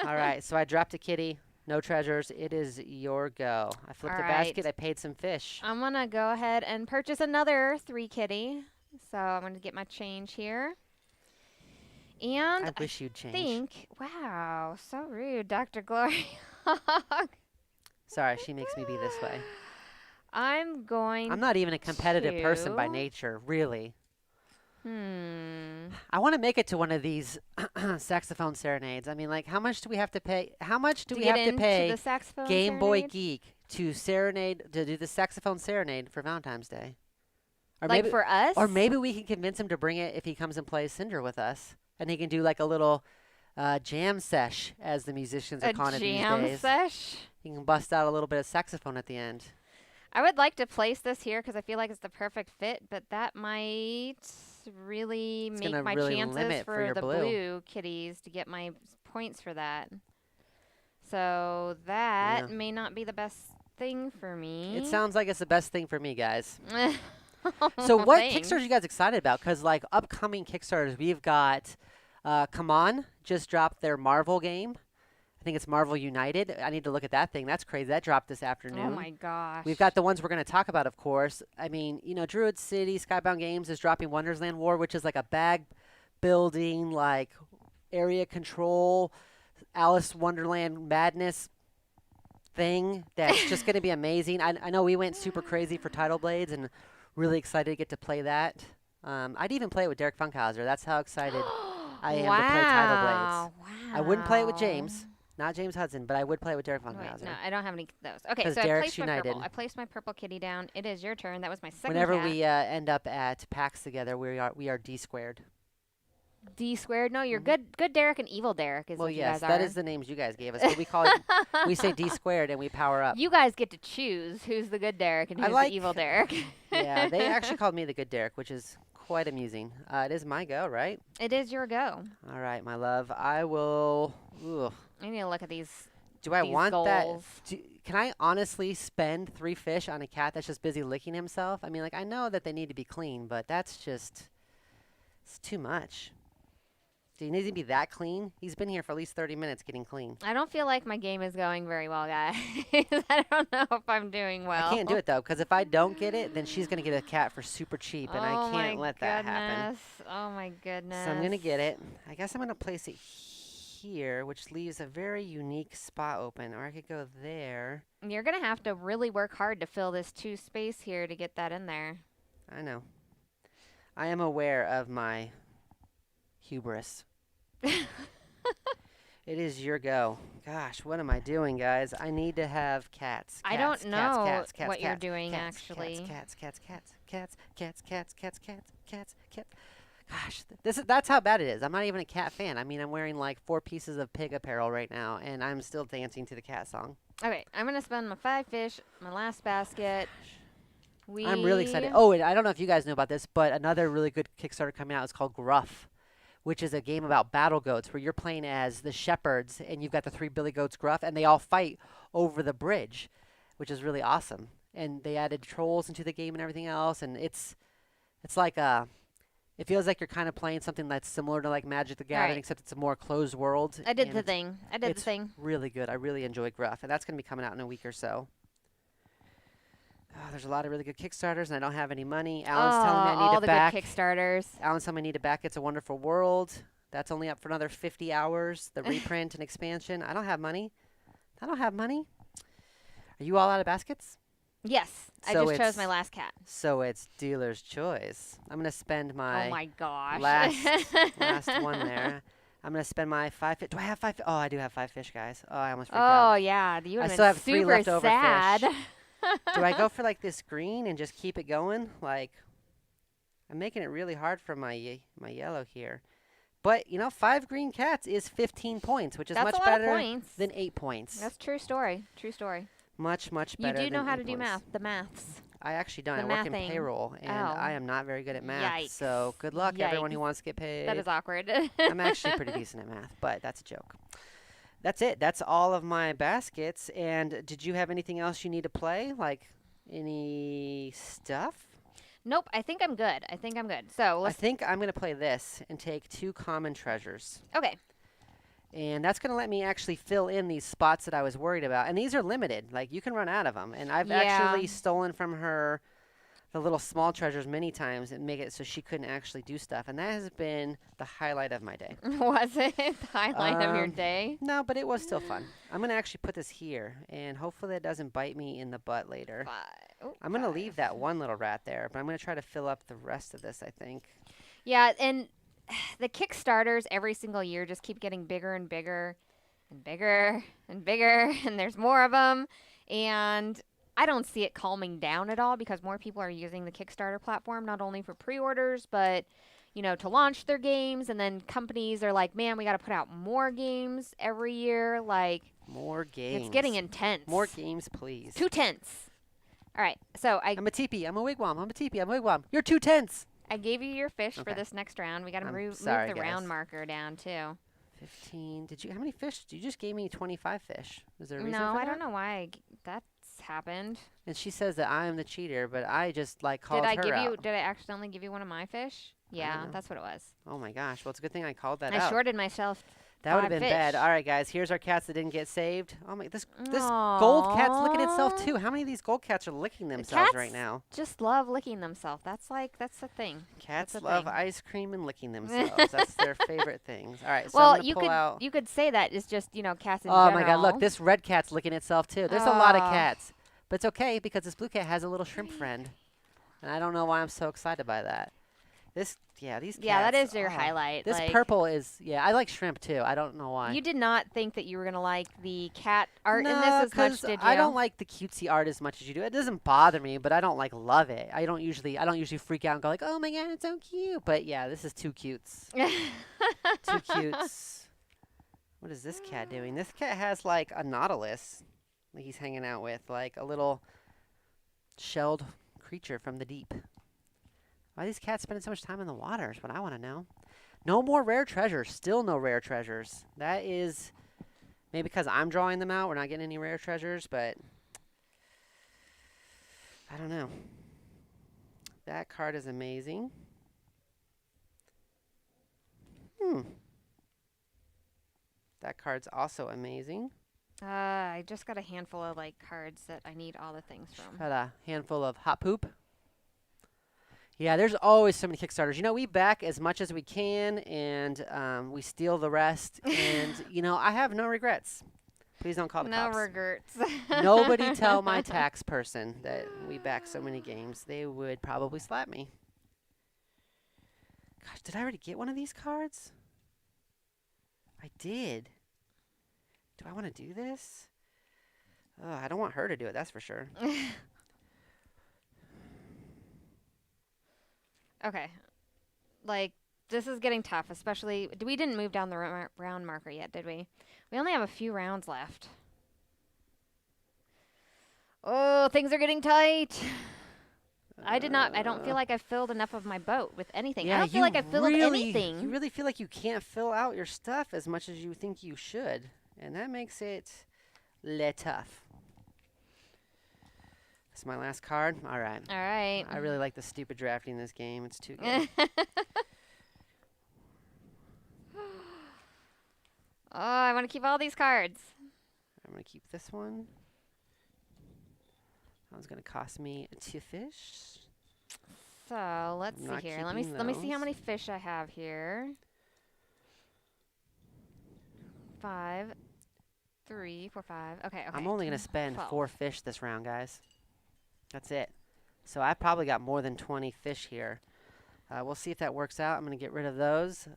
All right, so I dropped a kitty. No treasures. It is your go. I flipped All a right. basket. I paid some fish. I'm going to go ahead and purchase another 3 kitty. So I'm going to get my change here. And I wish you'd change. think, wow, so rude, Dr. Glory. Sorry, she makes me be this way. I'm going I'm not even a competitive person by to- nature, really. Hmm. I want to make it to one of these saxophone serenades. I mean, like, how much do we have to pay? How much do To we get have to into pay the saxophone Game Boy serenade? Geek to do the saxophone serenade for Valentine's Day? Or Like maybe, for us? or maybe we can convince him to bring it if he comes and plays Cinder with us, and he can do like a little Jam sesh, as the musicians are A calling it these jam days. sesh? You can bust out a little bit of saxophone at the end. I would like to place this here because I feel like it's the perfect fit, but that might really It's make gonna my really chances limit for your the blue. blue kitties to get my points for that. So that Yeah. may not be the best thing for me. It sounds like it's the best thing for me, guys. Oh, So what thanks. Kickstarters are you guys excited about? Because like upcoming Kickstarters, we've got Come On just dropped their Marvel game. I think it's Marvel United. I need to look at that thing. That's crazy. That dropped this afternoon. Oh my gosh. We've got the ones we're going to talk about, of course. I mean, you know, Druid City, Skybound Games is dropping Wondersland War, which is like a bag building, like area control, Alice Wonderland madness thing that's just going to be amazing. I know we went super crazy for Tidal Blades and really excited to get to play that. I'd even play it with Derek Funkhauser. That's how excited I am to play Tidal Blades. Wow. I wouldn't play it with James. Not James Hudson, but I would play with Derek Wait, Funkhauser. no, I don't have any of those. Okay, 'Cause so Derek's I placed my United. purple. I placed my purple kitty down. It is your turn. That was my second Whenever cat. we end up at PAX together, we are D squared. D squared. No, you're Mhm. good Derek and evil Derek is Well, what you yes, guys that are. is the names you guys gave us. But we call it. We say D squared and we power up. You guys get to choose who's the good Derek and I who's like- the evil Derek. Yeah, they actually called me the good Derek, which is quite amusing. It is my go, right? It is your go. All right, my love. I will. Ooh. I need to look at these. Do I These want that? goals. Can I honestly spend 3 fish on a cat that's just busy licking himself? I mean, like, I know that they need to be clean, but that's just. It's too much. Do he need to be that clean? He's been here for at least 30 minutes getting clean. I don't feel like my game is going very well, guys. I don't know if I'm doing well. I can't do it, though, because if I don't get it, then she's going to get a cat for super cheap, and I can't let that happen. Oh my goodness. So I'm going to get it. I guess I'm going to place it here, which leaves a very unique spot open. Or I could go there. You're going to have to really work hard to fill this 2 space here to get that in there. I know. I am aware of my hubris. It is your go. Gosh, what am I doing, guys? I need to have cats. I Cats, don't cats, know cats, cats, what you're cats, doing, cats, actually. Cats, cats, cats, cats, cats, cats, cats, cats, cats, cats. Gosh, that's how bad it is. I'm not even a cat fan. I mean, I'm wearing like 4 pieces of pig apparel right now, and I'm still dancing to the cat song. Okay, I'm going to spend my 5 fish, my last basket. I'm really excited. Oh, and I don't know if you guys know about this, but another really good Kickstarter coming out is called Gruff, which is a game about battle goats where you're playing as the shepherds and you've got the 3 billy goats Gruff, and they all fight over the bridge, which is really awesome. And they added trolls into the game and everything else, and it's like it feels like you're kind of playing something that's similar to like Magic the Gathering, Right. except it's a more closed world. I did and the it's thing. I did the thing. really good. I really enjoy Gruff, and that's going to be coming out in a week or so. Oh, there's a lot of really good Kickstarters, and I don't have any money. Alan's telling me I need all to the back. good Kickstarters. Alan's telling me I need to back It's a Wonderful World. That's only up for another 50 hours. The reprint and expansion. I don't have money. Are you all out of baskets? Yes, I So just chose it's- my last cat. So it's dealer's choice. I'm going to spend my, Oh my gosh. last one there. I'm going to spend my 5 fish. Do I have 5 fish? Oh, I do have 5 fish, guys. Oh, I almost freaked out. Oh yeah, you would I have still been have 3 super leftover sad. fish. Do I go for like this green and just keep it going? Like, I'm making it really hard for my yellow here. But, you know, 5 green cats is 15 points, which is That's much a lot better of points. than 8 points. That's true story. True story. Much, much You better do know than how 8 to do points. math. The maths. I actually don't. The I work in mathing. payroll, and Oh. I am not very good at math. Yikes. So good luck, everyone who Yikes. wants to get paid. That is awkward. I'm actually pretty decent at math, but that's a joke. That's it. That's all of my baskets. And did you have anything else you need to play? Like any stuff? Nope. I think I'm good. So I let's. think I'm going to play this and take 2 common treasures. Okay. And that's going to let me actually fill in these spots that I was worried about. And these are limited. Like, you can run out of them. And I've Yeah. actually stolen from her the little small treasures many times and make it so she couldn't actually do stuff. And that has been the highlight of my day. Was it the highlight of your Um, day? No, but it was still fun. I'm going to actually put this here. And hopefully it doesn't bite me in the butt later. I'm going to leave that one little rat there. But I'm going to try to fill up the rest of this, I think. Yeah, and the Kickstarters every single year just keep getting bigger and bigger and bigger and bigger, and there's more of them. And I don't see it calming down at all because more people are using the Kickstarter platform, not only for pre-orders, but, to launch their games, and then companies are like, man, we got to put out more games every year. Like, More games. it's getting intense. More games, please. Too tense. All right, so I'm a teepee. I'm a wigwam. I'm a teepee. I'm a wigwam. You're too tense. I gave you your fish for Okay. this next round. We got to move sorry, the guys. round marker down too. 15. How many fish? You just gave me 25 fish. Is there a reason No, for I that? don't know why that's happened. And she says that I am the cheater, but I just called Did I her give you? out. Did I accidentally give you one of my fish? Yeah, know. that's what it was. Oh my gosh. Well, it's a good thing I called that I out. shorted myself. That would have 5 been bad. fish. All right, guys. Here's our cats that didn't get saved. Oh my! This gold cat's licking itself too. How many of these gold cats are licking themselves right Cats now? just love licking themselves. That's the thing. Cats That's a love thing. ice cream and licking themselves. That's their favorite things. All right. So Well, I'm gonna pull out. you could say that it's just cats in Oh general. my God! Look, this red cat's licking itself too. There's a lot of Oh. cats, but it's okay because this blue cat has a little shrimp friend, and I don't know why I'm so excited by that. These cats. Yeah, that is your highlight. This like, purple is I like shrimp too. I don't know why. You did not think that you were gonna like the cat art no, in this as much, 'cause did you? I don't like the cutesy art as much as you do. It doesn't bother me, but I don't love it. I don't usually freak out and go like, oh my God, it's so cute. But yeah, this is too cutes. Too cutes. What is this cat doing? This cat has like a nautilus, like he's hanging out with, like a little shelled creature from the deep. Why are these cats spending so much time in the water is what I want to know. No more rare treasures. Still no rare treasures. That is maybe because I'm drawing them out. We're not getting any rare treasures, but I don't know. That card is amazing. That card's also amazing. I just got a handful of cards that I need all the things from. Got a handful of hot poop. Yeah, there's always so many Kickstarters. We back as much as we can, and we steal the rest. And, I have no regrets. Please don't call the No cops. regrets. Nobody tell my tax person that we back so many games. They would probably slap me. Gosh, did I already get one of these cards? I did. Do I want to do this? Oh, I don't want her to do it, that's for sure. Okay. This is getting tough, especially... We didn't move down the round marker yet, did we? We only have a few rounds left. Oh, things are getting tight. I don't feel like I filled enough of my boat with anything. I don't feel like I filled anything. You really feel like you can't fill out your stuff as much as you think you should. And that makes it tough. That's my last card. All right. All right. I really like the stupid drafting in this game. It's too good. Oh, I want to keep all these cards. I'm going to keep this one. That was going to cost me 2 fish. So let's I'm not see here. Let me see how keeping many fish I have here. 5, 3, 4, 5. Okay. I'm only going to 10, spend 12. 4 fish this round, guys. That's it. So I probably got more than 20 fish here. We'll see if that works out. I'm going to get rid of those.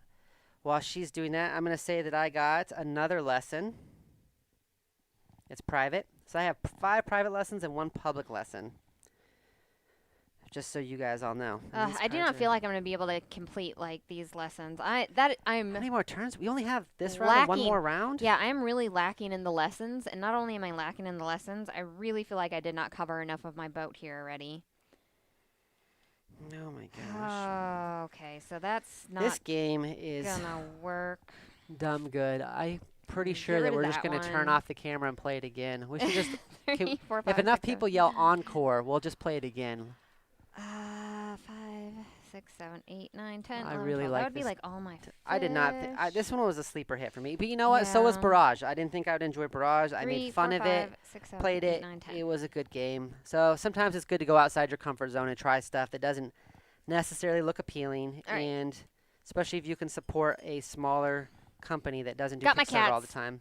While she's doing that, I'm going to say that I got another lesson. It's private. So I have 5 private lessons and 1 public lesson. Just so you guys all know. I do not feel like I'm going to be able to complete these lessons. I'm How many more turns? We only have this round and 1 more round? Yeah, I'm really lacking in the lessons. And not only am I lacking in the lessons, I really feel like I did not cover enough of my boat here already. Oh my gosh. Oh, okay. So that's not This game is gonna work. dumb good. I'm pretty Get sure rid that of we're just that going to turn one. off the camera and play it again. We should just, 3, 4, if 5, enough 6, people 7. yell encore, we'll just play it again. 5, 6, 7, 8, 9, 10. I 11, really 12. like That would be this. all my I did not. fish. This one was a sleeper hit for me. But you know what? So was Yeah. Barrage. I didn't think I would enjoy Barrage. I 3, made fun 4, of it. 5, 6, 7, Played 8, it. 9, 10. It was a good game. So sometimes it's good to go outside your comfort zone and try stuff that doesn't necessarily look appealing. All right. And especially if you can support a smaller company that doesn't do Got my Kickstarter all the cats. time.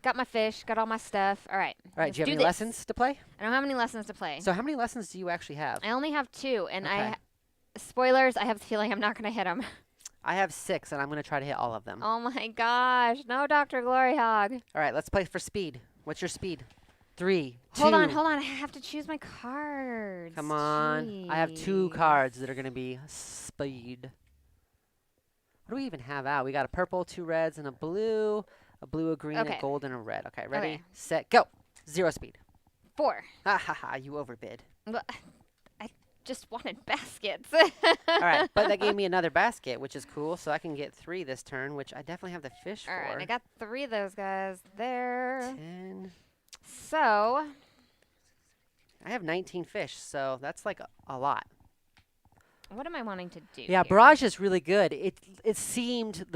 Got my fish. Got all my stuff. All right. All right. Let's Do you have any this. lessons to play? I don't have any lessons to play. So how many lessons do you actually have? I only have 2, and Okay. spoilers. I have the feeling I'm not gonna hit them. I have 6, and I'm going to try to hit all of them. Oh my gosh! No, Dr. Gloryhogg. All right. Let's play for speed. What's your speed? 3, 2. Hold on. I have to choose my cards. Come on. I have 2 Jeez. cards that are going to be speed. What do we even have out? We got a purple, 2 reds, and a blue, a green, Okay. a gold, and a red. Okay, ready, Okay. set, go. 0 speed. 4. Ha ha ha, you overbid. Well, I just wanted baskets. All right, but that gave me another basket, which is cool, so I can get 3 this turn, which I definitely have the fish for. All right, I got 3 of those guys there. 10. So, I have 19 fish, so that's like a lot. what am I wanting to do Yeah, here? barrage is really good. The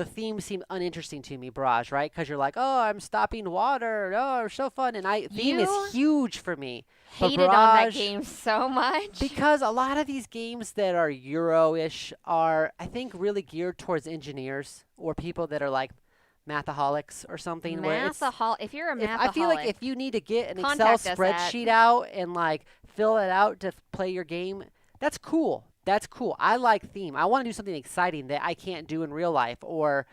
theme seemed uninteresting to me, barrage, right? Because you're like, oh, I'm stopping water. Oh, it's so fun. And theme You is huge for me. But hated on that barrage, game so much. because a lot of these games that are Euro-ish are, I think, really geared towards engineers or people that are like mathaholics or something. Where it's, If you're a mathaholic, I feel like if you need to get an Excel contact us spreadsheet out and like fill it out to play your game, that's cool. That's cool. I like theme. I want to do something exciting that I can't do in real life, or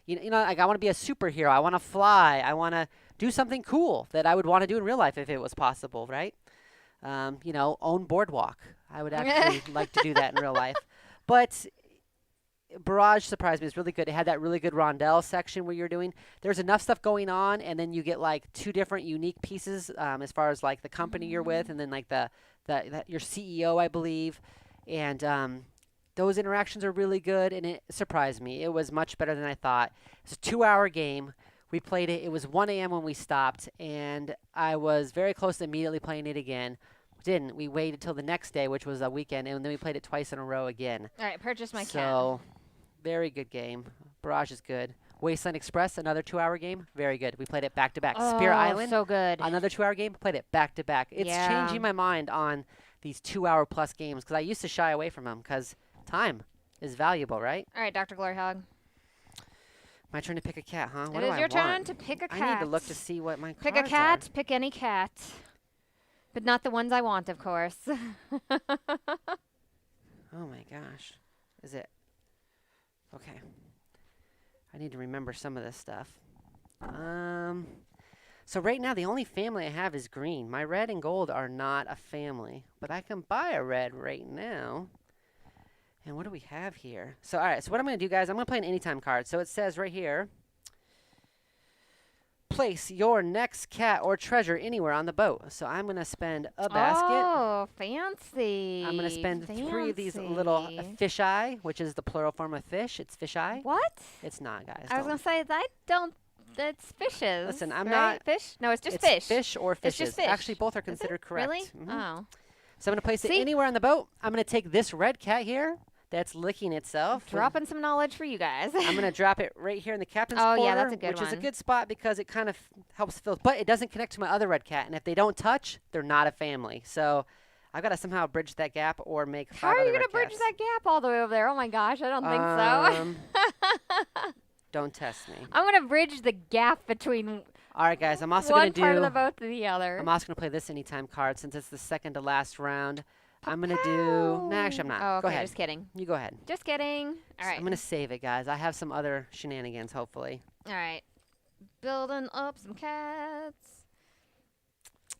like I want to be a superhero. I want to fly. I want to do something cool that I would want to do in real life if it was possible, right? Own Boardwalk. I would actually like to do that in real life. But Barrage surprised me. It's really good. It had that really good rondelle section where you're doing. There's enough stuff going on, and then you get like 2 different unique pieces as far as like the company you're with, and then like your CEO, I believe. And those interactions are really good, and it surprised me. It was much better than I thought. It's a 2-hour game. We played it. It was 1 a.m. when we stopped, and I was very close to immediately playing it again. Didn't. We waited till the next day, which was a weekend, and then we played it twice in a row again. All right, purchase my cat. So, very good game. Barrage is good. Wasteland Express, another 2-hour game. Very good. We played it back to back. Spear Island, so good. another 2-hour game. Played it back to back. It's Yeah. changing my mind on these 2-hour plus games because I used to shy away from them because time is valuable, right? All right, Dr. Gloryhogg. My turn to pick a cat, huh? What It do is I your turn want? to pick a cat. I need to look to see what my Pick cards a cat. are. Pick any cat. But not the ones I want, of course. Oh my gosh. Is it? Okay. I need to remember some of this stuff. So right now the only family I have is green. My red and gold are not a family, but I can buy a red right now. And what do we have here? So all right, so what I'm going to do, guys, I'm going to play an anytime card. So it says right here, place your next cat or treasure anywhere on the boat. So I'm going to spend a basket. Oh, fancy. I'm going to spend 3 of these little fisheye, which is the plural form of fish. It's fisheye. What? It's not, guys. I was going to say, that's fishes. Listen, I'm right? not. Fish? No, it's just It's fish. fish or It's fishes. just fish. Actually, both are Is it? considered correct. Really? Mhm. Oh. So I'm going to place it See? anywhere on the boat. I'm going to take this red cat here that's licking itself. Dropping some knowledge for you guys. I'm going to drop it right here in the captain's Oh, corner, yeah, that's a good which is a one. good spot because it kind of helps fill. But it doesn't connect to my other red cat, and if they don't touch, they're not a family. So I've got to somehow bridge that gap or make 5 How are other you going red to bridge cats. that gap all the way over there? Oh, my gosh. I don't think so. Don't test me. I'm going to bridge the gap between All right, guys. I'm also one going to part of do. the boat to the other. I'm also going to play this anytime card since it's the second to last round. I'm going to do. No, actually, I'm not. Oh, okay. Go ahead. Just kidding. You go ahead. Just kidding. All right. I'm going to save it, guys. I have some other shenanigans, hopefully. All right. Building up some cats.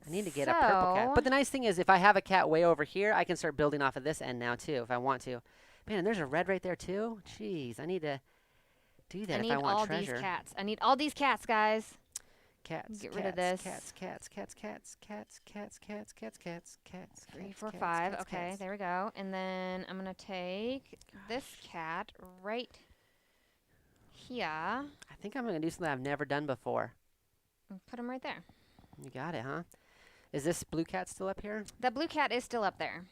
I need to get a purple cat. But the nice thing is, if I have a cat way over here, I can start building off of this end now, too, if I want to. Man, and there's a red right there, too. Jeez, I need to do that if I want treasure. I need all these cats. I need all these cats, guys. Cats, Get cats, rid of this. cats, cats, cats, cats, cats, cats, cats, cats, cats, cats. 3, 4, cats, 5. cats, Okay, cats. there we go. And then I'm going to take this cat right here I think I'm going to do something I've never done before. and put him right there. You got it, huh? Is this blue cat still up here? That blue cat is still up there.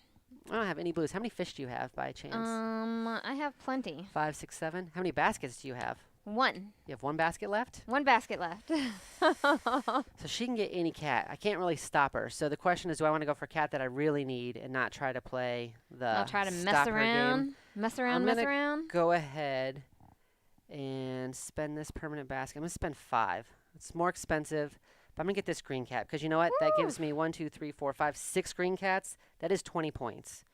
I don't have any blues. How many fish do you have by chance? I have plenty. 5, 6, 7. How many baskets do you have? 1. You have 1 basket left? 1 basket left. So she can get any cat. I can't really stop her. So the question is, do I want to go for a cat that I really need and not try to play the I'll try to mess stop her around. game? Mess around, I'm mess gonna around. Go ahead and spend this permanent basket. I'm going to spend 5. It's more expensive, but I'm going to get this green cat because you know what? That gives me 1, 2, 3, 4, 5, 6 green cats. That is 20 points.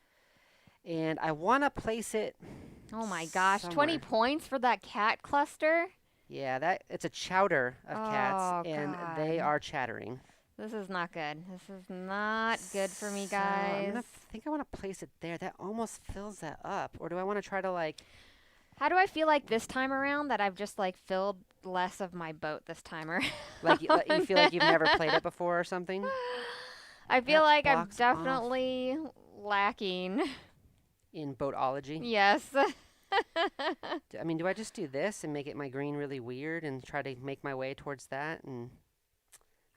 And I want to place it Oh my gosh, 20 somewhere. points for that cat cluster? Yeah, it's a chowder of Oh, cats, and they God. are chattering. This is not good. This is not good for me, So I'm guys. gonna think I want to place it there. That almost fills that up. Or do I want to try to like How do I feel like this time around that I've just like filled less of my boat this time around? Like you feel like you've never played it before or something? I feel like I'm blocks off definitely lacking. in boatology. Yes. I mean, do I just do this and make it my green really weird and try to make my way towards that? And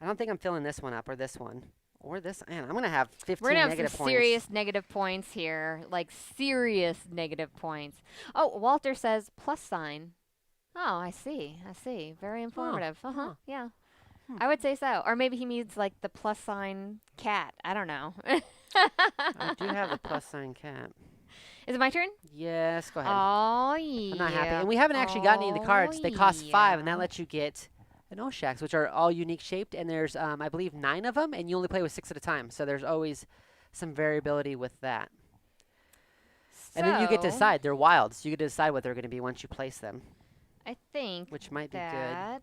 I don't think I'm filling this one up or this one. Or this. Man, I'm going to have 15 We're gonna have negative some points. serious negative points here, like serious negative points. Oh, Walter says plus sign. Oh, I see. I see. Very informative. huh. Yeah. Hmm. I would say so. Or maybe he means like the plus sign cat. I don't know. I do have the plus sign cat. Is it my turn? Yes, go ahead. Oh, yeah. I'm not happy. And we haven't actually gotten any of the cards. They cost 5, and that lets you get an Oshax, which are all unique shaped. And there's, I believe, 9 of them, and you only play with 6 at a time. So there's always some variability with that. And then you get to decide. They're wild, so you get to decide what they're going to be once you place them. I think which might be good. that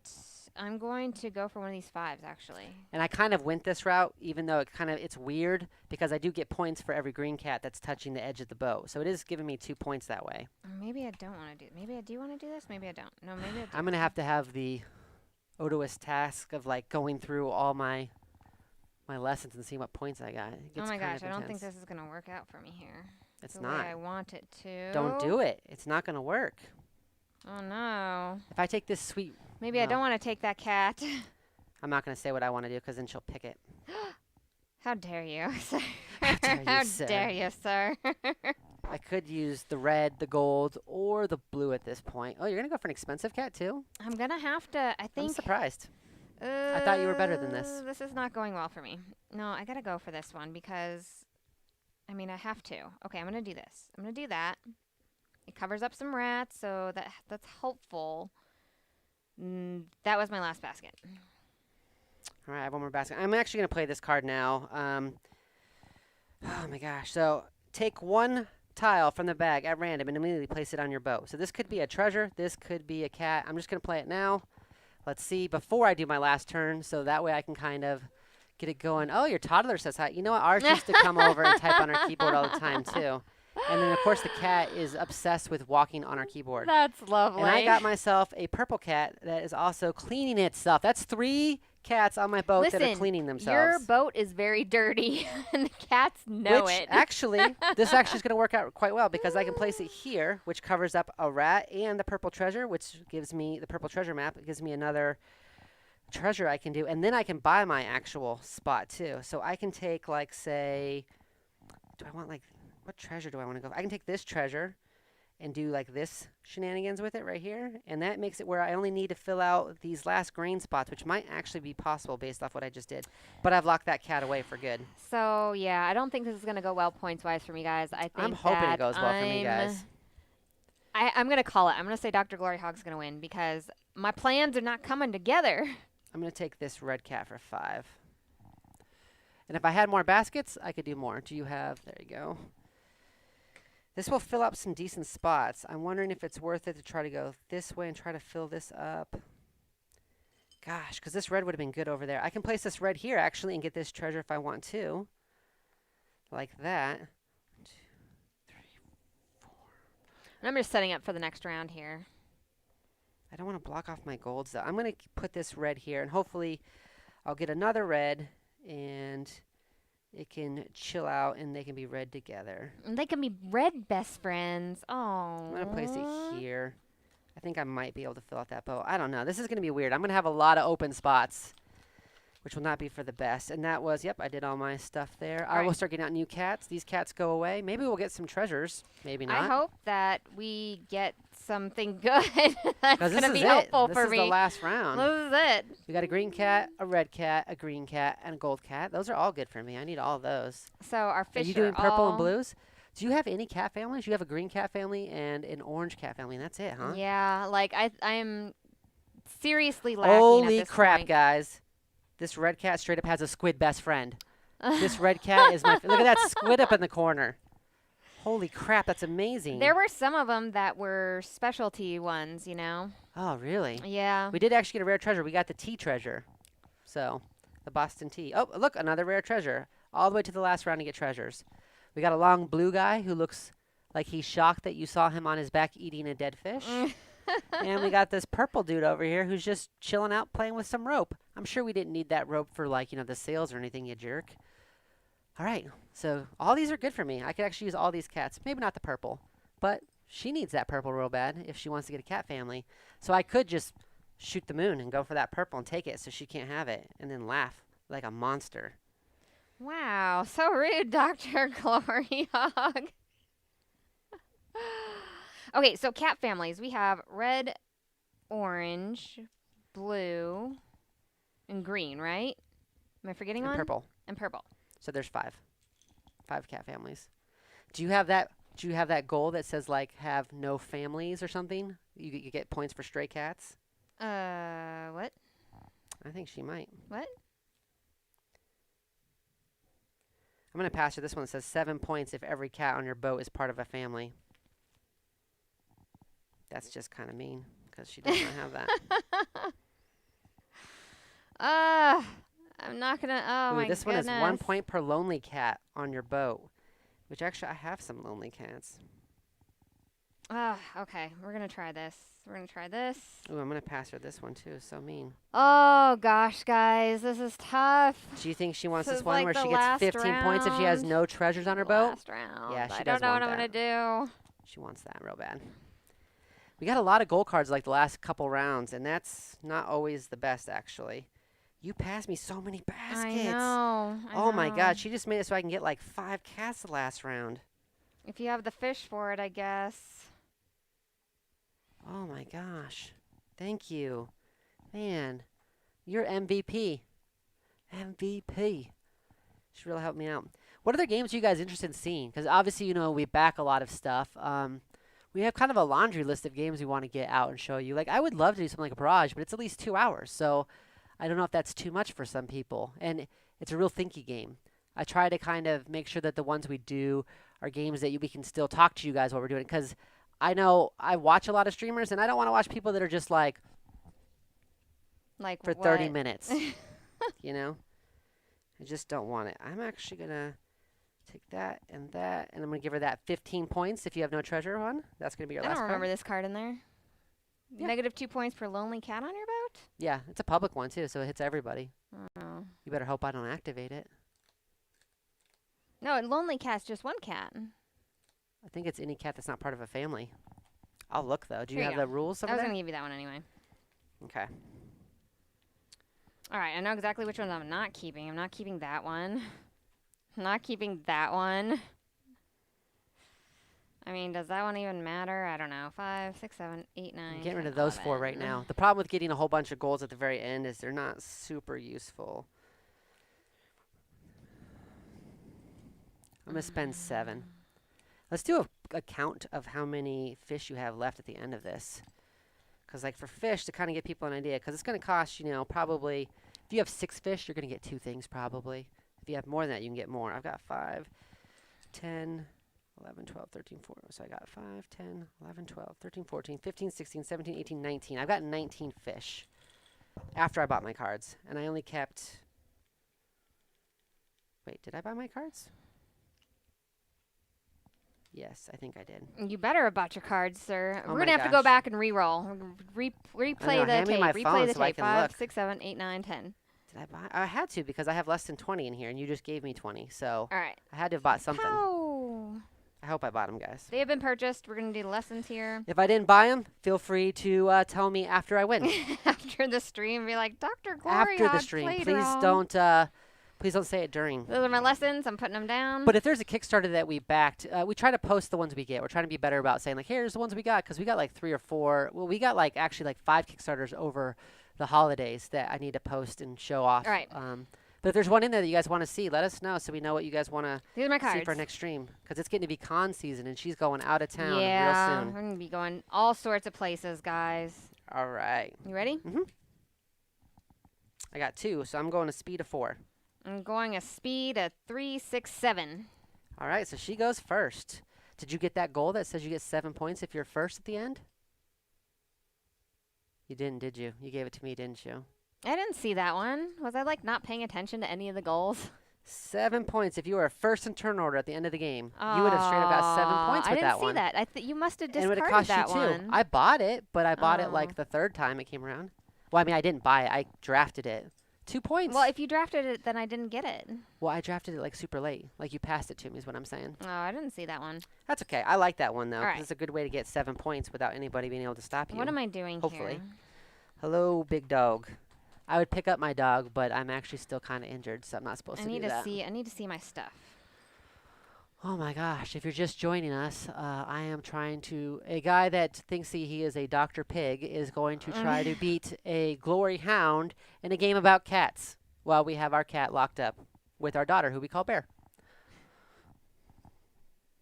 I'm going to go for one of these 5s, actually. And I kind of went this route, even though it's weird, because I do get points for every green cat that's touching the edge of the boat. So it is giving me 2 points that way. Maybe I don't want to do. Maybe I do want to do this. Maybe I don't. No, maybe I do. I'm going to have the odorous task of like going through all my lessons and seeing what points I got. It Oh gets my kind gosh, of I don't think intense. this is going to work out for me here. It's the not. way I want it to. Don't do it. It's not going to work. Oh no. If I take this sweet, Maybe I don't want to take that cat. I'm not going to say what I want to do because then she'll pick it. How dare you, sir? dare you, How sir. dare you, sir? I could use the red, the gold, or the blue at this point. Oh, you're going to go for an expensive cat too? I'm going to have to, I think. I'm surprised. I thought you were better than this. This is not going well for me. No, I got to go for this one because, I mean, I have to. Okay, I'm going to do this. I'm going to do that. It covers up some rats, so that's helpful. That was my last basket. All right, I have one more basket. I'm actually going to play this card now. Oh my gosh. So take one tile from the bag at random and immediately place it on your boat. So this could be a treasure. This could be a cat. I'm just going to play it now. Let's see before I do my last turn, so that way I can kind of get it going. Oh, your toddler says hi. You know what? Ours used to come over and type on our keyboard all the time, too. And then, of course, the cat is obsessed with walking on our keyboard. That's lovely. And I got myself a purple cat that is also cleaning itself. That's 3 cats on my boat that are cleaning themselves. Your boat is very dirty, and the cats know it. Actually, this actually is going to work out quite well because I can place it here, which covers up a rat and the purple treasure, which gives me the purple treasure map. It gives me another treasure I can do. And then I can buy my actual spot, too. So I can take, like, say, what treasure do I want to go for? I can take this treasure and do like this shenanigans with it right here. And that makes it where I only need to fill out these last grain spots, which might actually be possible based off what I just did. But I've locked that cat away for good. So, yeah, I don't think this is going to go well points-wise for me, guys. I think I'm hoping it goes well for me, guys. I'm going to call it. I'm going to say Dr. Gloryhogg's going to win because my plans are not coming together. I'm going to take this red cat for 5. And if I had more baskets, I could do more. Do you have? There you go. This will fill up some decent spots. I'm wondering if it's worth it to try to go this way and try to fill this up. Gosh, because this red would have been good over there. I can place this red here, actually, and get this treasure if I want to. Like that. 1, 2, 3, 4. And I'm just setting up for the next round here. I don't want to block off my golds, though. I'm going to put this red here, and hopefully I'll get another red, and it can chill out, and they can be red together. And they can be red best friends. Oh. I'm going to place it here. I think I might be able to fill out that bow. I don't know. This is going to be weird. I'm going to have a lot of open spots, which will not be for the best. And that was, yep, I did all my stuff there. I will start getting out new cats. These cats go away. Maybe we'll get some treasures. Maybe not. I hope that we get something good. That's going to be helpful for me. This is the last round. This is it. We got a green cat, a red cat, a green cat, and a gold cat. Those are all good for me. I need all of those. So our fish are you doing purple and blues? Do you have any cat families? You have a green cat family and an orange cat family, and that's it, huh? Yeah, like I'm seriously lacking Holy at this crap, point. guys. This red cat straight up has a squid best friend. This red cat is my... Look at that squid up in the corner. Holy crap, that's amazing. There were some of them that were specialty ones, you know? Oh, really? Yeah. We did actually get a rare treasure. We got the tea treasure. So, the Boston tea. Oh, look, another rare treasure. All the way to the last round to get treasures. We got a long blue guy who looks Like he's shocked that you saw him on his back eating a dead fish. And we got this purple dude over here who's just chilling out playing with some rope. I'm sure we didn't need that rope for like, the sails or anything, you jerk. All right, so all these are good for me. I could actually use all these cats. Maybe not the purple, but she needs that purple real bad if she wants to get a cat family. So I could just shoot the moon and go for that purple and take it so she can't have it and then laugh like a monster. Wow, so rude, Dr. Gloryhogg. Okay, so cat families. We have red, orange, blue, and green, right? Am I forgetting And one? purple. And purple. So there's 5 cat families. Do you have that goal that says like have no families or something? You get points for stray cats? What? I think she might. What? I'm going to pass her this one that says 7 points if every cat on your boat is part of a family. That's just kind of mean because she does not have that. I'm not gonna. Oh Ooh, my this goodness. one is 1 point per lonely cat on your boat, which actually I have some lonely cats. Okay. We're gonna try this. Ooh, I'm going to pass her this one too. So mean. Oh gosh, guys, this is tough. Do you think she wants This this is one like where the she gets last 15 points if she has round. no treasures on her boat? Last round. Yeah, she I does don't know what want I'm that. gonna do. She wants that real bad. We got a lot of gold cards like the last couple rounds, and that's not always the best, actually. You passed me so many baskets. I know. Oh my god, she just made it so I can get like 5 cats the last round. If you have the fish for it, I guess. Oh my gosh. Thank you. Man, you're MVP. MVP. She really helped me out. What other games are you guys interested in seeing? Because obviously, we back a lot of stuff. We have kind of a laundry list of games we want to get out and show you. Like, I would love to do something like a barrage, but it's at least 2 hours. So I don't know if that's too much for some people. And it's a real thinky game. I try to kind of make sure that the ones we do are games that we can still talk to you guys while we're doing it. Because I know I watch a lot of streamers, and I don't want to watch people that are just like for 30 what? minutes. I just don't want it. I'm actually going to take that, and I'm going to give her that 15 points if you have no treasure one. That's going to be your I last don't remember card. this card in there. Yeah. -2 points per lonely cat on your boat? Yeah, it's a public one, too, so it hits everybody. Oh. You better hope I don't activate it. No, lonely cat's just one cat. I think it's any cat that's not part of a family. I'll look, though. Do you Here have you go. the rules I over was there? going to give you that one anyway. Okay. All right, I know exactly which ones I'm not keeping. I'm not keeping that one. I'm not keeping that one. I mean, does that one even matter? I don't know. 5, 6, 7, 8, 9. I'm getting rid 10, of those 4 right 11. now. The problem with getting a whole bunch of golds at the very end is they're not super useful. I'm going to spend 7. Let's do a count of how many fish you have left at the end of this. Because, like, for fish, to kind of give people an idea, because it's going to cost, probably, if you have 6 fish, you're going to get 2 things, probably. If you have more than that, you can get more. I've got 5, 10, 11, 12, 13, 14. So I got 5, 10, 11, 12, 13, 14, 15, 16, 17, 18, 19. I've got 19 fish after I bought my cards. And I only kept... Wait, did I buy my cards? Yes, I think I did. You better have bought your cards, sir. Oh We're my going to have to gosh. go back and re-roll. Replay the hand me my tape. phone Replay the so I tape. can 5, look. 6, 7, 8, 9, 10. Did I buy? I had to because I have less than 20 in here, and you just gave me 20. So All right. I had to have bought something. Oh. I hope I bought them, guys. They have been purchased. We're going to do lessons here. If I didn't buy them, feel free to tell me after I win. After the stream, be like, Dr. Gloryhogg After the stream, played please wrong. don't say it during. Those are my lessons. I'm putting them down. But if there's a Kickstarter that we backed, we try to post the ones we get. We're trying to be better about saying, like, here's the ones we got, because we got like 3 or 4. Well, we got actually 5 Kickstarters over the holidays that I need to post and show off. All right. But if there's one in there that you guys want to see, let us know so we know what you guys want to These are my see cards. for our next stream. Because it's getting to be con season, and she's going out of town yeah, real we're soon. going to be going all sorts of places, guys. All right. You ready? Mm-hmm. I got 2, so I'm going a speed of 4. I'm going a speed of 3, 6, 7. All right, so she goes first. Did you get that goal that says you get 7 points if you're first at the end? You didn't, did you? You gave it to me, didn't you? I didn't see that one. Was I not paying attention to any of the goals? 7 points. If you were first in turn order at the end of the game, you would have straight up got 7 points with that one. I didn't see that. You must have And it would discarded have cost that you one. 2. I bought it, but I bought it Oh. like the 3rd time it came around. Well, I mean, I didn't buy it. I drafted it. 2 points. Well, if you drafted it, then I didn't get it. Well, I drafted it like super late. Like you passed it to me is what I'm saying. Oh, I didn't see that one. That's okay. I like that one though. All 'Cause right. It's a good way to get 7 points without anybody being able to stop you. What am I doing Hopefully. here? Hello, big dog. I would pick up my dog, but I'm actually still kind of injured, so I'm not supposed I to need do to that. see. I need to see my stuff. Oh my gosh, if you're just joining us, I am trying to... A guy that thinks he is a Dr. Pig is going to try to beat a Gloryhound in a game about cats while we have our cat locked up with our daughter, who we call Bear.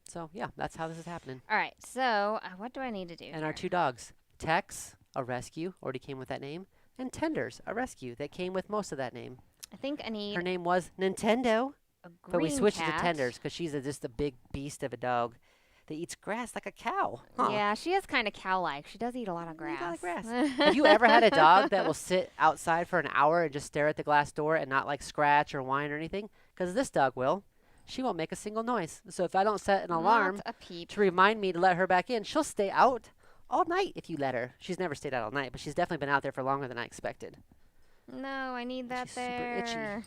So, yeah, that's how this is happening. All right. So, what do I need to do? And our 2 dogs, Tex, a rescue, already came with that name, and Tenders, a rescue, that came with most of that name. I think I need Her name was Nintendo. a green But we switched it cat. to Tenders because she's just a big beast of a dog that eats grass like a cow. Huh. Yeah, she is kind of cow-like. She does eat a lot of You eat a lot of grass. Have you ever had a dog that will sit outside for an hour and just stare at the glass door and not like scratch or whine or anything? Because this dog will. She won't make a single noise. So if I don't set an alarm Not a peep. to remind me to let her back in, she'll stay out all night if you let her. She's never stayed out all night, but she's definitely been out there for longer than I expected. No, I need that She's super itchy. there.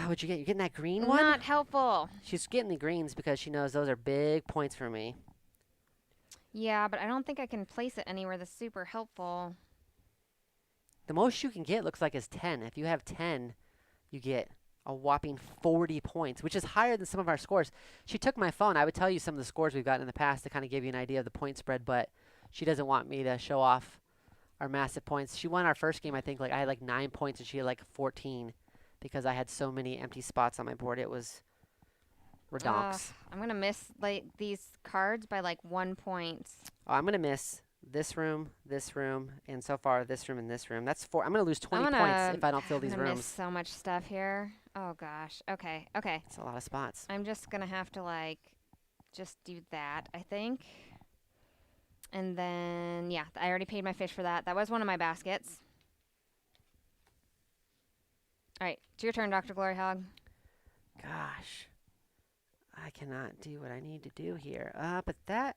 What'd you get? You getting that green one? Not helpful. She's getting the greens because she knows those are big points for me. Yeah, but I don't think I can place it anywhere that's super helpful. The most you can get looks like is 10. If you have 10, you get a whopping 40 points, which is higher than some of our scores. She took my phone. I would tell you some of the scores we've gotten in the past to kind of give you an idea of the point spread, but she doesn't want me to show off our massive points. She won our first game, I think. Like I had like 9 points and she had like 14 because I had so many empty spots on my board. It was redonks. I'm going to miss like these cards by like 1 point. Oh, I'm going to miss this room, and so far this room and this room. That's 4. I'm going to lose 20 points if I don't fill these I'm gonna rooms. miss so much stuff here. Oh gosh. Okay. Okay. It's a lot of spots. I'm just going to have to like just do that, I think. And then, yeah, I already paid my fish for that. That was one of my baskets. All right, it's your turn, Dr. Gloryhogg. Gosh, I cannot do what I need to do here. But that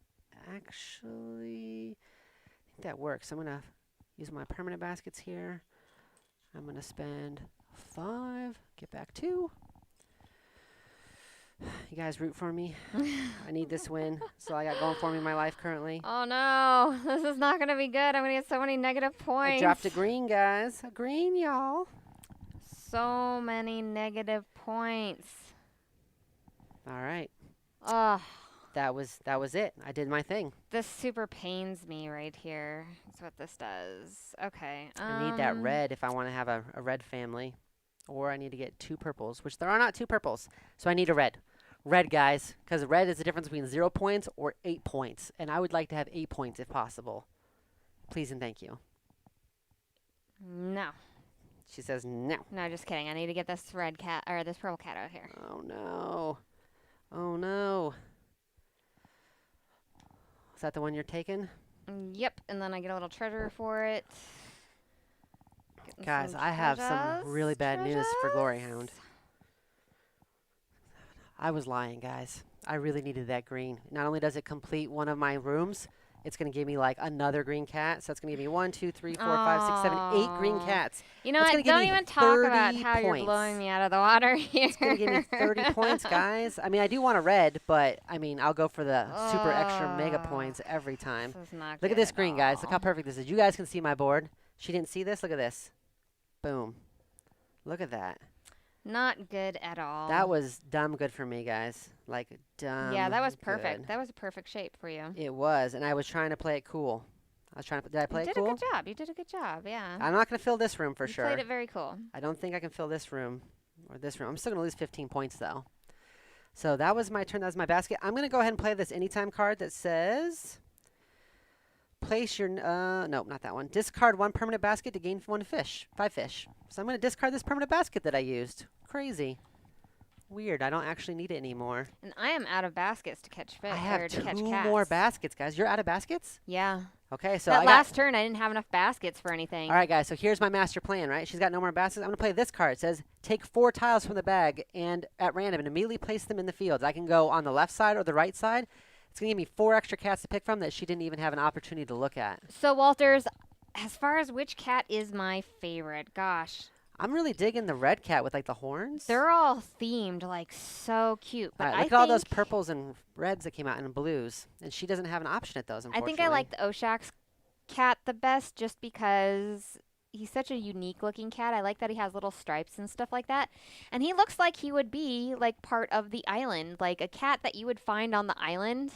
actually, I think that works. I'm going to use my permanent baskets here. I'm going to spend 5, get back 2. You guys root for me. I need this win. So I got going for me in my life currently. Oh no, this is not going to be good. I'm going to get so many negative points. I dropped a green, guys. A green, y'all. So many negative points. All right. Ugh, That was it. I did my thing. this super pains me right here. That's what this does. Okay. I need that red if I want to have a red family. Or I need to get 2 purples, which there are not 2 purples. So I need a red. Red, guys, because red is the difference between 0 points or 8 points. And I would like to have 8 points if possible. Please and thank you. No. She says no. No, just kidding. I need to get this red cat, or this purple cat out here. Oh, no. Oh, no. Is that the one you're taking? Yep, and then I get a little treasure for it. Getting Guys, some I have some treasures, really bad news for treasures. Gloryhound. I was lying, guys. I really needed that green. Not only does it complete one of my rooms, it's going to give me like another green cat. So it's going to give me 1, 2, 3, 4, 5, 6, 7, 8 green Aw. cats. You know That's what? gonna give Don't me even talk about 30 how you're points. blowing me out of the water here. It's going to give me 30 points, guys. I mean, I do want a red, but I mean, I'll go for the super extra mega points every time. This is not Look at good this green, guys. Look how all. perfect this is. You guys can see my board. She didn't see this. Look at this. Boom. Look at that. Not good at all. That was dumb good for me, guys. Like, dumb Yeah, that was perfect. good. That was a perfect shape for you. It was, and I was trying to play it cool. Did I play You it did cool? a good job. You did a good job. Yeah. I'm not going to fill this room for you sure. played it very cool. I don't think I can fill this room or this room. I'm still going to lose 15 points, though. So that was my turn. That was my basket. I'm going to go ahead and play this anytime card that says... Place your... nope, not that one. Discard 1 permanent basket to gain 1 fish. 5 fish. So I'm going to discard this permanent basket that I used. Crazy. Weird. I don't actually need it anymore. And I am out of baskets to catch fish I have or to catch 2 cats. more baskets, guys. You're out of baskets? Yeah. Okay, so That last turn, I didn't have enough baskets for anything. All right, guys, so here's my master plan, right? She's got no more baskets. I'm going to play this card. It says, take 4 tiles from the bag and at random and immediately place them in the fields. I can go on the left side or the right side. It's going to give me 4 extra cats to pick from that she didn't even have an opportunity to look at. So, Walters, as far as which cat is my favorite, gosh. I'm really digging the red cat with, like, the horns. They're all themed, like, so cute. But All right, look at all those purples and reds that came out and blues. And she doesn't have an option at those, unfortunately. I think I like the Oshak's cat the best just because he's such a unique looking cat. I like that he has little stripes and stuff like that. And he looks like he would be, like, part of the island. Like, a cat that you would find on the island.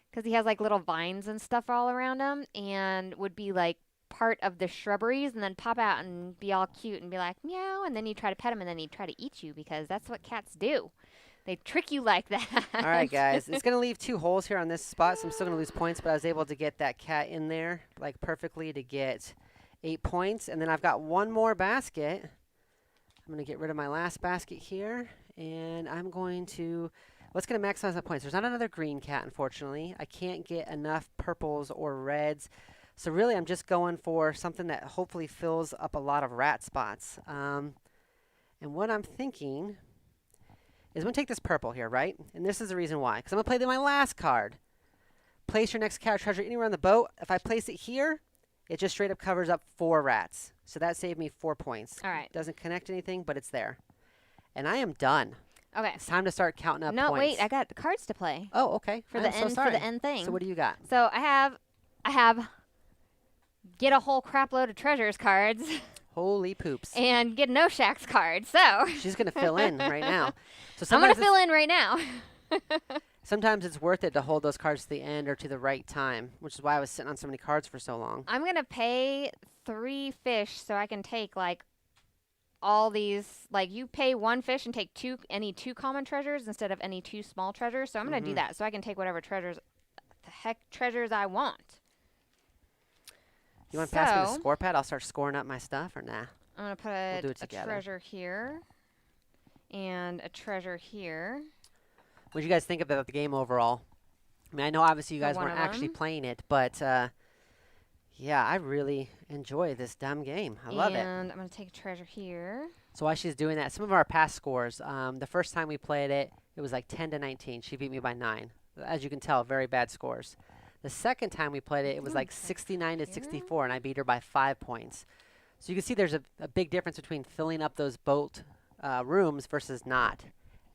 Because he has, like, little vines and stuff all around him. And would be, like, part of the shrubberies and then pop out and be all cute and be like meow, and then you try to pet him and then he'd try to eat you because that's what cats do. They trick you like that. All right, guys. It's going to leave 2 holes here on this spot, so I'm still going to lose points, but I was able to get that cat in there like perfectly to get 8 points. And then I've got 1 more basket. I'm going to get rid of my last basket here, and I'm going to what's going to maximize my points? There's not another green cat, unfortunately. I can't get enough purples or reds. So really, I'm just going for something that hopefully fills up a lot of rat spots. And what I'm thinking is I'm going to take this purple here, right? And this is the reason why. Because I'm going to play my last card. Place your next cat or treasure anywhere on the boat. If I place it here, it just straight up covers up 4 rats. So that saved me 4 points. All right. Doesn't connect anything, but it's there. And I am done. Okay. It's time to start counting up points. No, wait. I got the cards to play. Oh, okay. For the end thing. So what do you got? So I have get a whole crap load of treasures cards. Holy poops. And get no shacks card. So she's going to fill in right now. So I'm going to fill in right now. Sometimes it's worth it to hold those cards to the end or to the right time, which is why I was sitting on so many cards for so long. I'm going to pay 3 fish so I can take like all these, like you pay 1 fish and take any 2 common treasures instead of any 2 small treasures. So I'm going to do that so I can take whatever treasures I want. You want to pass me the score pad? I'll start scoring up my stuff, or nah? I'm going to put a treasure here and a treasure here. What did you guys think about the game overall? I mean, I know obviously you guys weren't actually playing it, but yeah, I really enjoy this dumb game. I love it. And I'm going to take a treasure here. So while she's doing that, some of our past scores, the first time we played it, it was like 10-19. She beat me by 9. As you can tell, very bad scores. The second time we played it, it was like 69-64, and I beat her by 5 points. So you can see there's a big difference between filling up those boat rooms versus not.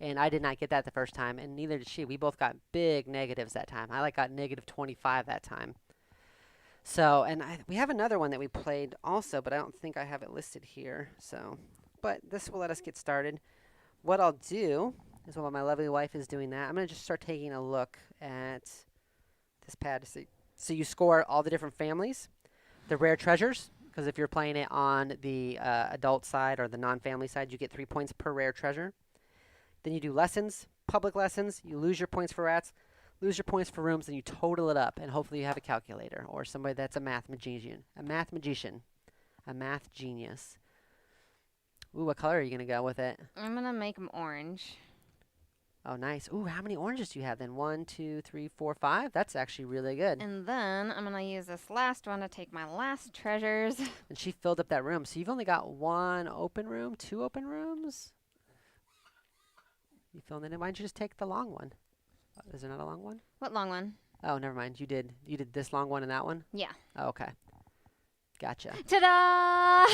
And I did not get that the first time, and neither did she. We both got big negatives that time. I got -25 that time. So, and we have another one that we played also, but I don't think I have it listed here. So, but this will let us get started. What I'll do is while my lovely wife is doing that, I'm going to just start taking a look at this pad to see. So you score all the different families, the rare treasures, because if you're playing it on the adult side or the non-family side, you get 3 points per rare treasure. Then you do lessons, public lessons. You lose your points for rats, lose your points for rooms, and you total it up. And hopefully you have a calculator or somebody that's a math magician, a math genius. Ooh, what color are you going to go with it? I'm going to make them orange. Oh, nice. Ooh, how many oranges do you have then? 1, 2, 3, 4, 5? That's actually really good. And then I'm going to use this last one to take my last treasures. And she filled up that room. So you've only got 1 open room, 2 open rooms? You filled it in. Why don't you just take the long one? Is there not a long one? What long one? Oh, never mind. You did this long one and that one? Yeah. Oh, okay. Gotcha. Ta-da!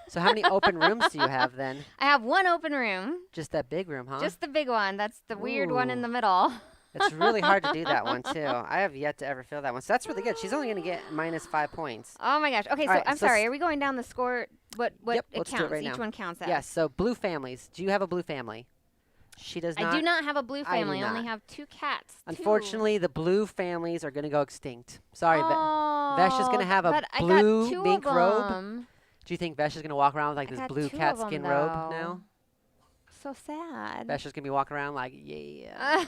So how many open rooms do you have then? I have 1 open room. Just that big room, huh? Just the big one. That's the weird one in the middle. It's really hard to do that one, too. I have yet to ever fill that one. So that's really good. She's only going to get -5 points. Oh, my gosh. Okay, right, I'm sorry. Are we going down the score? What yep, it let's counts? do it right Each now. one counts as. Yes, so blue families. Do you have a blue family? She does not. I do not have a blue family. I only not. have 2 cats. Unfortunately, the blue families are going to go extinct. Sorry, Oh, Vesh is going to have a but blue I got 2 mink of robe. them. Do you think Vesh is going to walk around with like I this got blue 2 cat of them, skin robe though. now? So sad. Vesh is going to be walking around like, yeah.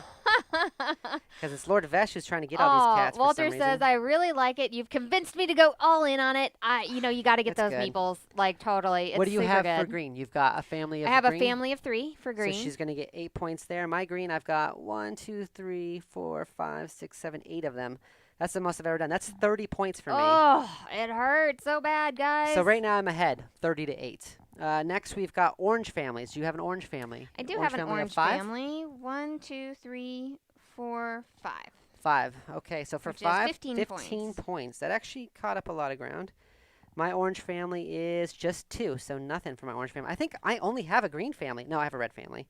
Because it's Lord Vesh who's trying to get all these cats for Walter some says, reason. I really like it. You've convinced me to go all in on it. You got to get That's those good. meeples. Like, totally. It's What do you super have good. for green? You've got a family of I have green? a family of 3 for green. So she's going to get 8 points there. My green, I've got 1, 2, 3, 4, 5, 6, 7, 8 of them. That's the most I've ever done. That's 30 points for me. Oh, it hurts so bad, guys. So right now I'm ahead, 30 to 8. Next we've got orange families. Do you have an orange family? I do have an orange family. 1, 2, 3, 4, 5. 5. Okay, so for Which is 5, 15 points. That actually caught up a lot of ground. My orange family is just 2, so nothing for my orange family. I think I only have a green family. No, I have a red family.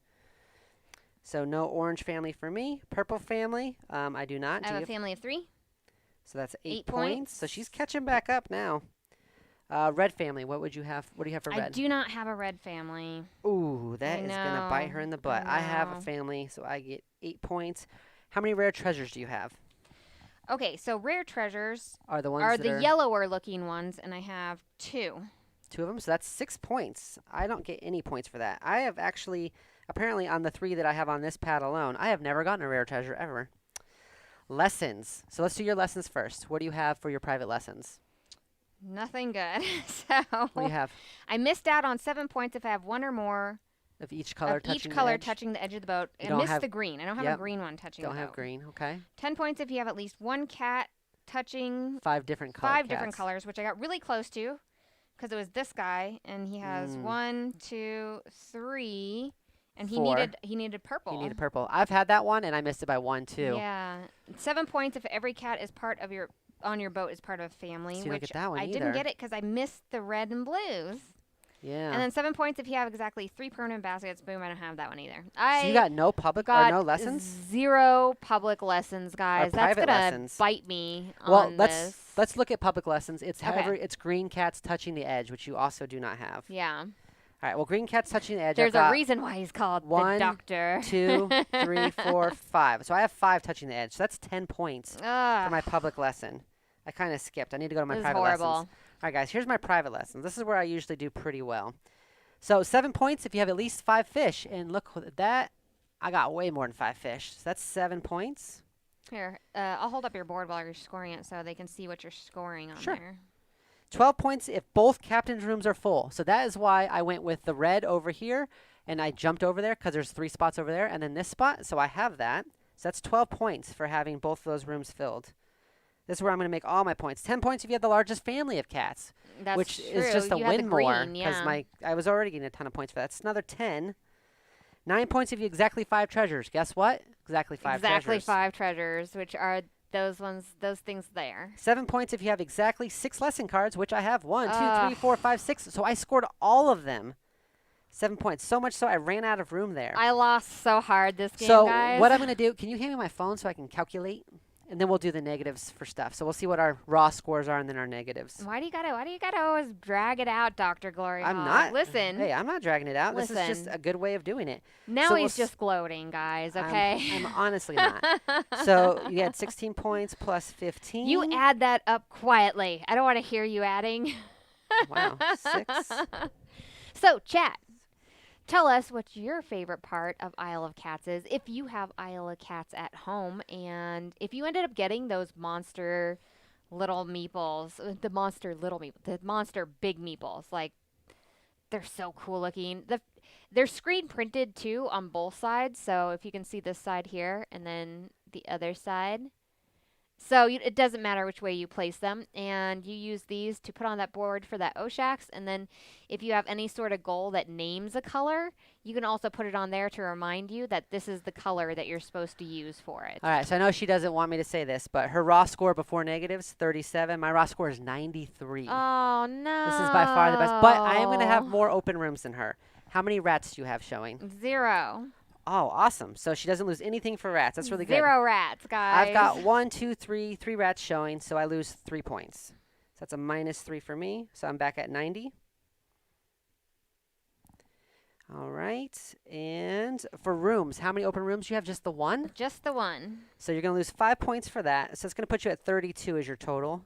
So no orange family for me. Purple family, I do not. I have a family of 3. So that's 8 8 points. points. So she's catching back up now. Red family, what would you have? What do you have for red? I do not have a red family. Ooh, that is going to bite her in the butt. I have a know. family, so I get 8 points. How many rare treasures do you have? Okay, so rare treasures Are the ones are that the are yellower looking ones, and I have 2. 2 of them, so that's 6 points. I don't get any points for that. I have actually, apparently on the 3 that I have on this pad alone, I have never gotten a rare treasure ever. Lessons. So let's do your lessons first. What do you have for your private lessons? Nothing good. So What do you have? I missed out on 7 points if I have 1 or more Of each color of touching each color the edge? touching the edge of the boat. You I don't missed have- the green. I don't have Yep. a green one touching Don't the have boat. green, okay. 10 points if you have at least 1 cat touching 5 different color 5 different cats. colors, which I got really close to because it was this guy, and he has 1, 2, 3, and he 4. needed purple. You need a purple. I've had that one, and I missed it by 1, too. Yeah, 7 points if every cat is part of on your boat is part of a family, So you don't which get that one I either. didn't get it because I missed the red and blues. Yeah. And then 7 points if you have exactly 3 permanent baskets. Boom, I don't have that one either. So you got no public or got no lessons? 0 public lessons, guys. That's private gonna lessons. bite me Well, on let's this. let's look at public lessons. It's Okay. however it's green cats touching the edge, which you also do not have. Yeah. All right. Well, green cats touching the edge. There's I've got a reason why he's called 1, the doctor. 2, 3, 4, 5. So I have 5 touching the edge. So that's 10 points for Ugh, my public lesson. I kind of skipped. I need to go to my this is private horrible. lessons. All right, guys. Here's my private lessons. This is where I usually do pretty well. So 7 points if you have at least 5 fish. And look at that. I got way more than 5 fish. So that's 7 points. Here, I'll hold up your board while you're scoring it so they can see what you're scoring on Sure. there. 12 points if both captain's rooms are full. So that is why I went with the red over here, and I jumped over there because there's 3 spots over there, and then this spot. So I have that. So that's 12 points for having both of those rooms filled. This is where I'm going to make all my points. 10 points if you have the largest family of cats, That's which true. is just a You had the win more green, yeah. I was already getting a ton of points for that. It's another 10. 9 points if you exactly 5 treasures. Guess what? Exactly 5 Exactly treasures. 5 treasures, which are those things there. 7 points if you have exactly 6 lesson cards, which I have 1, 2, 3, Ugh. 4, 5, 6. So I scored all of them. 7 points. So much so I ran out of room there. I lost so hard this game, So guys. what I'm going to do, can you hand me my phone so I can calculate? And then we'll do the negatives for stuff. So we'll see what our raw scores are and then our negatives. Why do you gotta always drag it out, Dr. Gloryhogg? I'm not. Listen. Hey, I'm not dragging it out. This is just Listen. a good way of doing it. Now so he's just gloating, guys, okay? I'm honestly not. So you had 16 points plus 15. You add that up quietly. I don't want to hear you adding. Wow. 6. So, chat. Tell us what your favorite part of Isle of Cats is. If you have Isle of Cats at home, and if you ended up getting those monster little meeples, the monster big meeples, like they're so cool looking. They're screen printed too on both sides. So if you can see this side here and then the other side. So it doesn't matter which way you place them, and you use these to put on that board for that Oshax, and then if you have any sort of goal that names a color, you can also put it on there to remind you that this is the color that you're supposed to use for it. All right, so I know she doesn't want me to say this, but her raw score before negatives, 37. My raw score is 93. Oh, no. This is by far the best. But I am going to have more open rooms than her. How many rats do you have showing? 0. Oh, awesome. So she doesn't lose anything for rats. That's really good. 0 rats, guys. I've got 1, 2, 3 rats showing, so I lose 3 points. So that's a -3 for me. So I'm back at 90. All right. And for rooms, how many open rooms do you have? Just the 1? Just the 1. So you're going to lose 5 points for that. So it's going to put you at 32 as your total.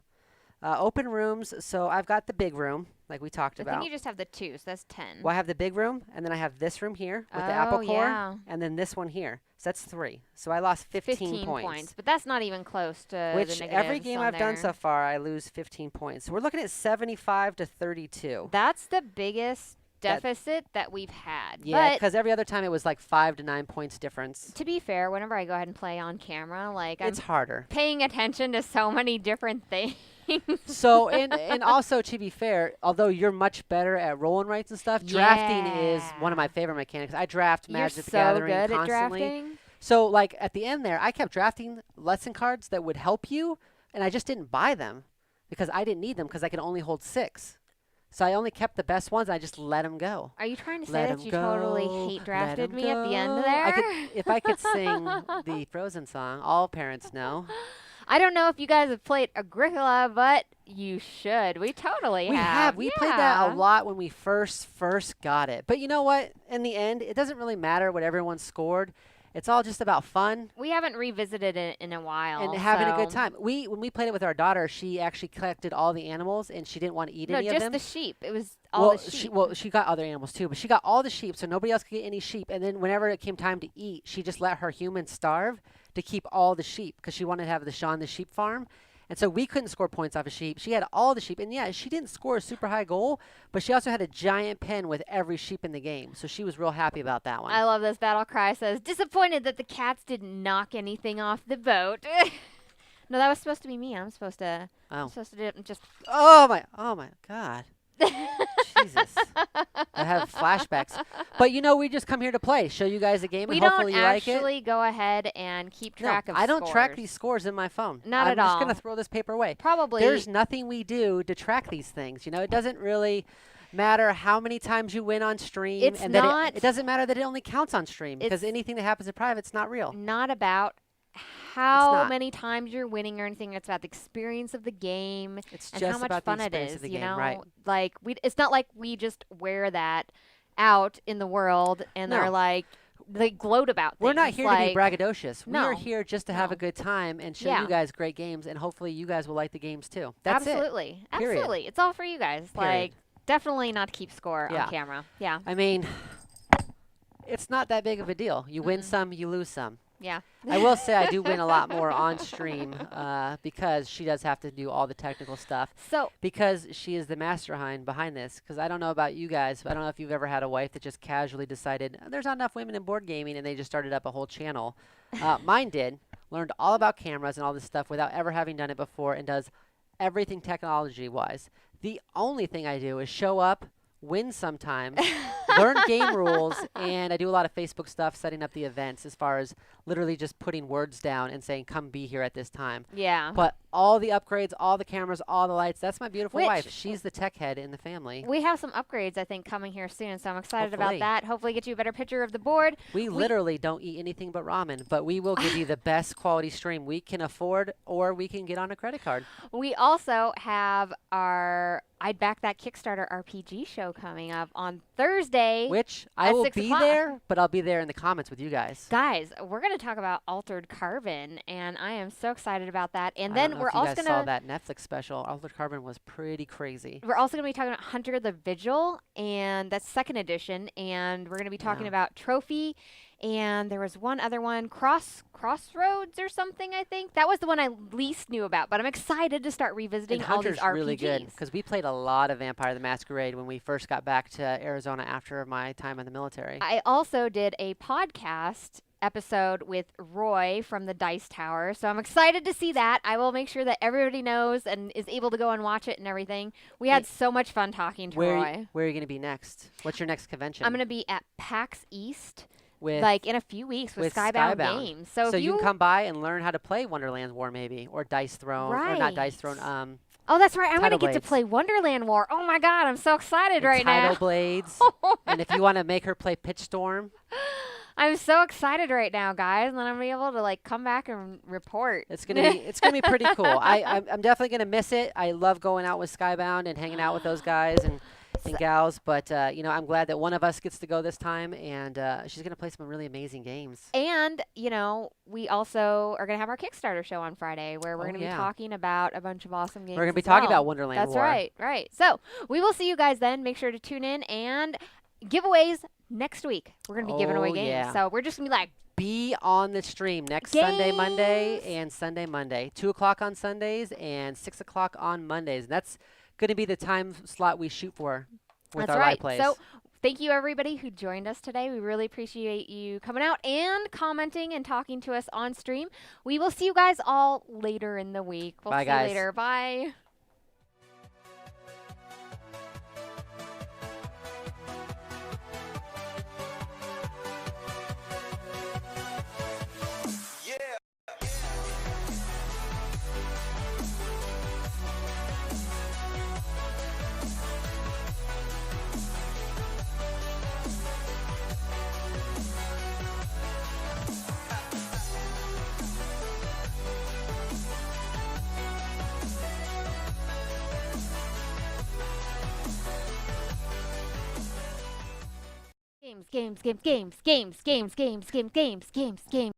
Open rooms, so I've got the big room, like we talked I about. think you just have the 2, so that's 10. Well, I have the big room, and then I have this room here with the apple core, yeah. and then this one here. So that's 3. So I lost 15 points. points. But that's not even close to Which the every negatives game on I've done there. so far, I lose 15 points. So we're looking at 75 to 32. That's the biggest deficit that we've had. Yeah, But because every other time it was like 5 to 9 points difference. to be fair, whenever I go ahead and play on camera, like I'm It's harder. paying attention to so many different things. So, and also to be fair, although you're much better at rolling rights and stuff, drafting is one of my favorite mechanics. I draft You're Magic the so Gathering good at constantly. drafting. So, like at the end there, I kept drafting lesson cards that would help you, and I just didn't buy them because I didn't need them because I could only hold 6. So I only kept the best ones. And I just let them go. Are you trying to Let say 'em that you go, totally hate let drafted 'em me at the end go. there? If I could sing the Frozen song, all parents know. I don't know if you guys have played Agricola, but you should. We totally We have. We played that a Yeah. lot when we first got it. But you know what? In the end, it doesn't really matter what everyone scored. It's all just about fun We haven't revisited it in a while. and having a good so- time. When we played it with our daughter, she actually collected all the animals and she didn't want to eat No, any of just them. the sheep. It was all the sheep. She got other animals too, but she got all the sheep, so nobody else could get any sheep. And then whenever it came time to eat, she just let her humans starve to keep all the sheep because she wanted to have the Shaun the Sheep farm. And so we couldn't score points off of sheep. She had all the sheep. And yeah, she didn't score a super high goal, but she also had a giant pen with every sheep in the game. So she was real happy about that one. I love this battle cry. Says, disappointed that the cats didn't knock anything off the boat. No, that was supposed to be me. I'm supposed to do it and just. Oh my God. Jesus. I have flashbacks. But you know, we just come here to play, show you guys a game, We and don't hopefully you like it. actually go ahead and keep track of I don't track scores. these scores in my phone. Not I'm at just all. going to throw this paper away. Probably. There's nothing we do to track these things. You know, it doesn't really matter how many times you win on stream. It's and not- it doesn't matter that it only counts on stream because It's- anything that happens in private is not real. not about how not. many times you're winning or anything. It's about the experience of the game It's and just how much about fun the it experience is. of the You game, know, right? like it's not like we just wear that out in the world and No. they're like they gloat about things. We're not here to like, be braggadocious. We are no, here just to have a no. good time and show Yeah. you guys great games, and hopefully you guys will like the games too. That's it. Absolutely. Period. Absolutely. It's all for you guys. Period. Like definitely not to keep score Yeah. on camera. Yeah. I mean, it's not that big of a deal. You win Mm-mm. some, you lose some. Yeah. I will say I do win a lot more on stream because she does have to do all the technical stuff. So Because she is the mastermind behind this. Because I don't know about you guys, but I don't know if you've ever had a wife that just casually decided there's not enough women in board gaming, and they just started up a whole channel. Mine did. Learned all about cameras and all this stuff without ever having done it before, and does everything technology-wise. The only thing I do is show up, win sometimes, learn game rules, and I do a lot of Facebook stuff, setting up the events as far as literally just putting words down and saying, come be here at this time. yeah. But all the upgrades, all the cameras, all the lights, that's my beautiful Which- wife. She's the tech head in the family. We have some upgrades, I think, coming here soon, so I'm excited Hopefully. about that. Hopefully get you a better picture of the board. We literally don't eat anything but ramen, but we will give you the best quality stream we can afford, or we can get on a credit card. We also have our I'd Back That Kickstarter RPG show coming up on Thursday. Which I At will 6 be o'clock. there, but I'll be there in the comments with you guys. Guys, we're going to talk about Altered Carbon, and I am so excited about that. And I then don't know we're if you also guys going saw to that Netflix special. Altered Carbon was pretty crazy. We're also going to be talking about Hunter the Vigil, and that's second edition. And we're going to be talking Yeah. about Trophy. And there was one other one, Crossroads or something, I think. That was the one I least knew about. But I'm excited to start revisiting And all these Hunter's RPGs. really good because we played a lot of Vampire the Masquerade when we first got back to Arizona after my time in the military. I also did a podcast episode with Roy from the Dice Tower. So I'm excited to see that. I will make sure that everybody knows and is able to go and watch it and everything. We had so much fun talking to Where Roy. are you going to be next? What's your next convention? I'm going to be at PAX East. with Like in a few weeks with Skybound Games. So, so if you can come by and learn how to play Wonderland's War maybe, or Dice Throne, or not Dice Right. Throne, Oh, that's right. I'm going to Tidal get to Blades. play Wonderland War. Oh my God, I'm so excited right Tidal now. Blades. And if you want to make her play Pitch Storm, I'm so excited right now, guys, and then I'm gonna be able to like come back and report. it's gonna be pretty cool. I'm definitely gonna miss it. I love going out with Skybound and hanging out with those guys and gals. But you know, I'm glad that one of us gets to go this time, and she's gonna play some really amazing games. And, you know, we also are going to have our Kickstarter show on Friday where we're Oh, going to yeah. be talking about a bunch of awesome games. We're gonna be as talking well. about Wonderland That's War. right. So we will see you guys then. Make sure to tune in and giveaways next week. We're going to be giving away Oh, games. yeah. So we're just going to be like Be on the stream next Sunday, Monday, and Sunday, Monday. 2 o'clock on Sundays and 6 o'clock on Mondays. And that's going to be the time slot we shoot for with our live plays. So thank you, everybody who joined us today. We really appreciate you coming out and commenting and talking to us on stream. We will see you guys all later in the week. We'll Bye, see you guys. later. Bye. Games.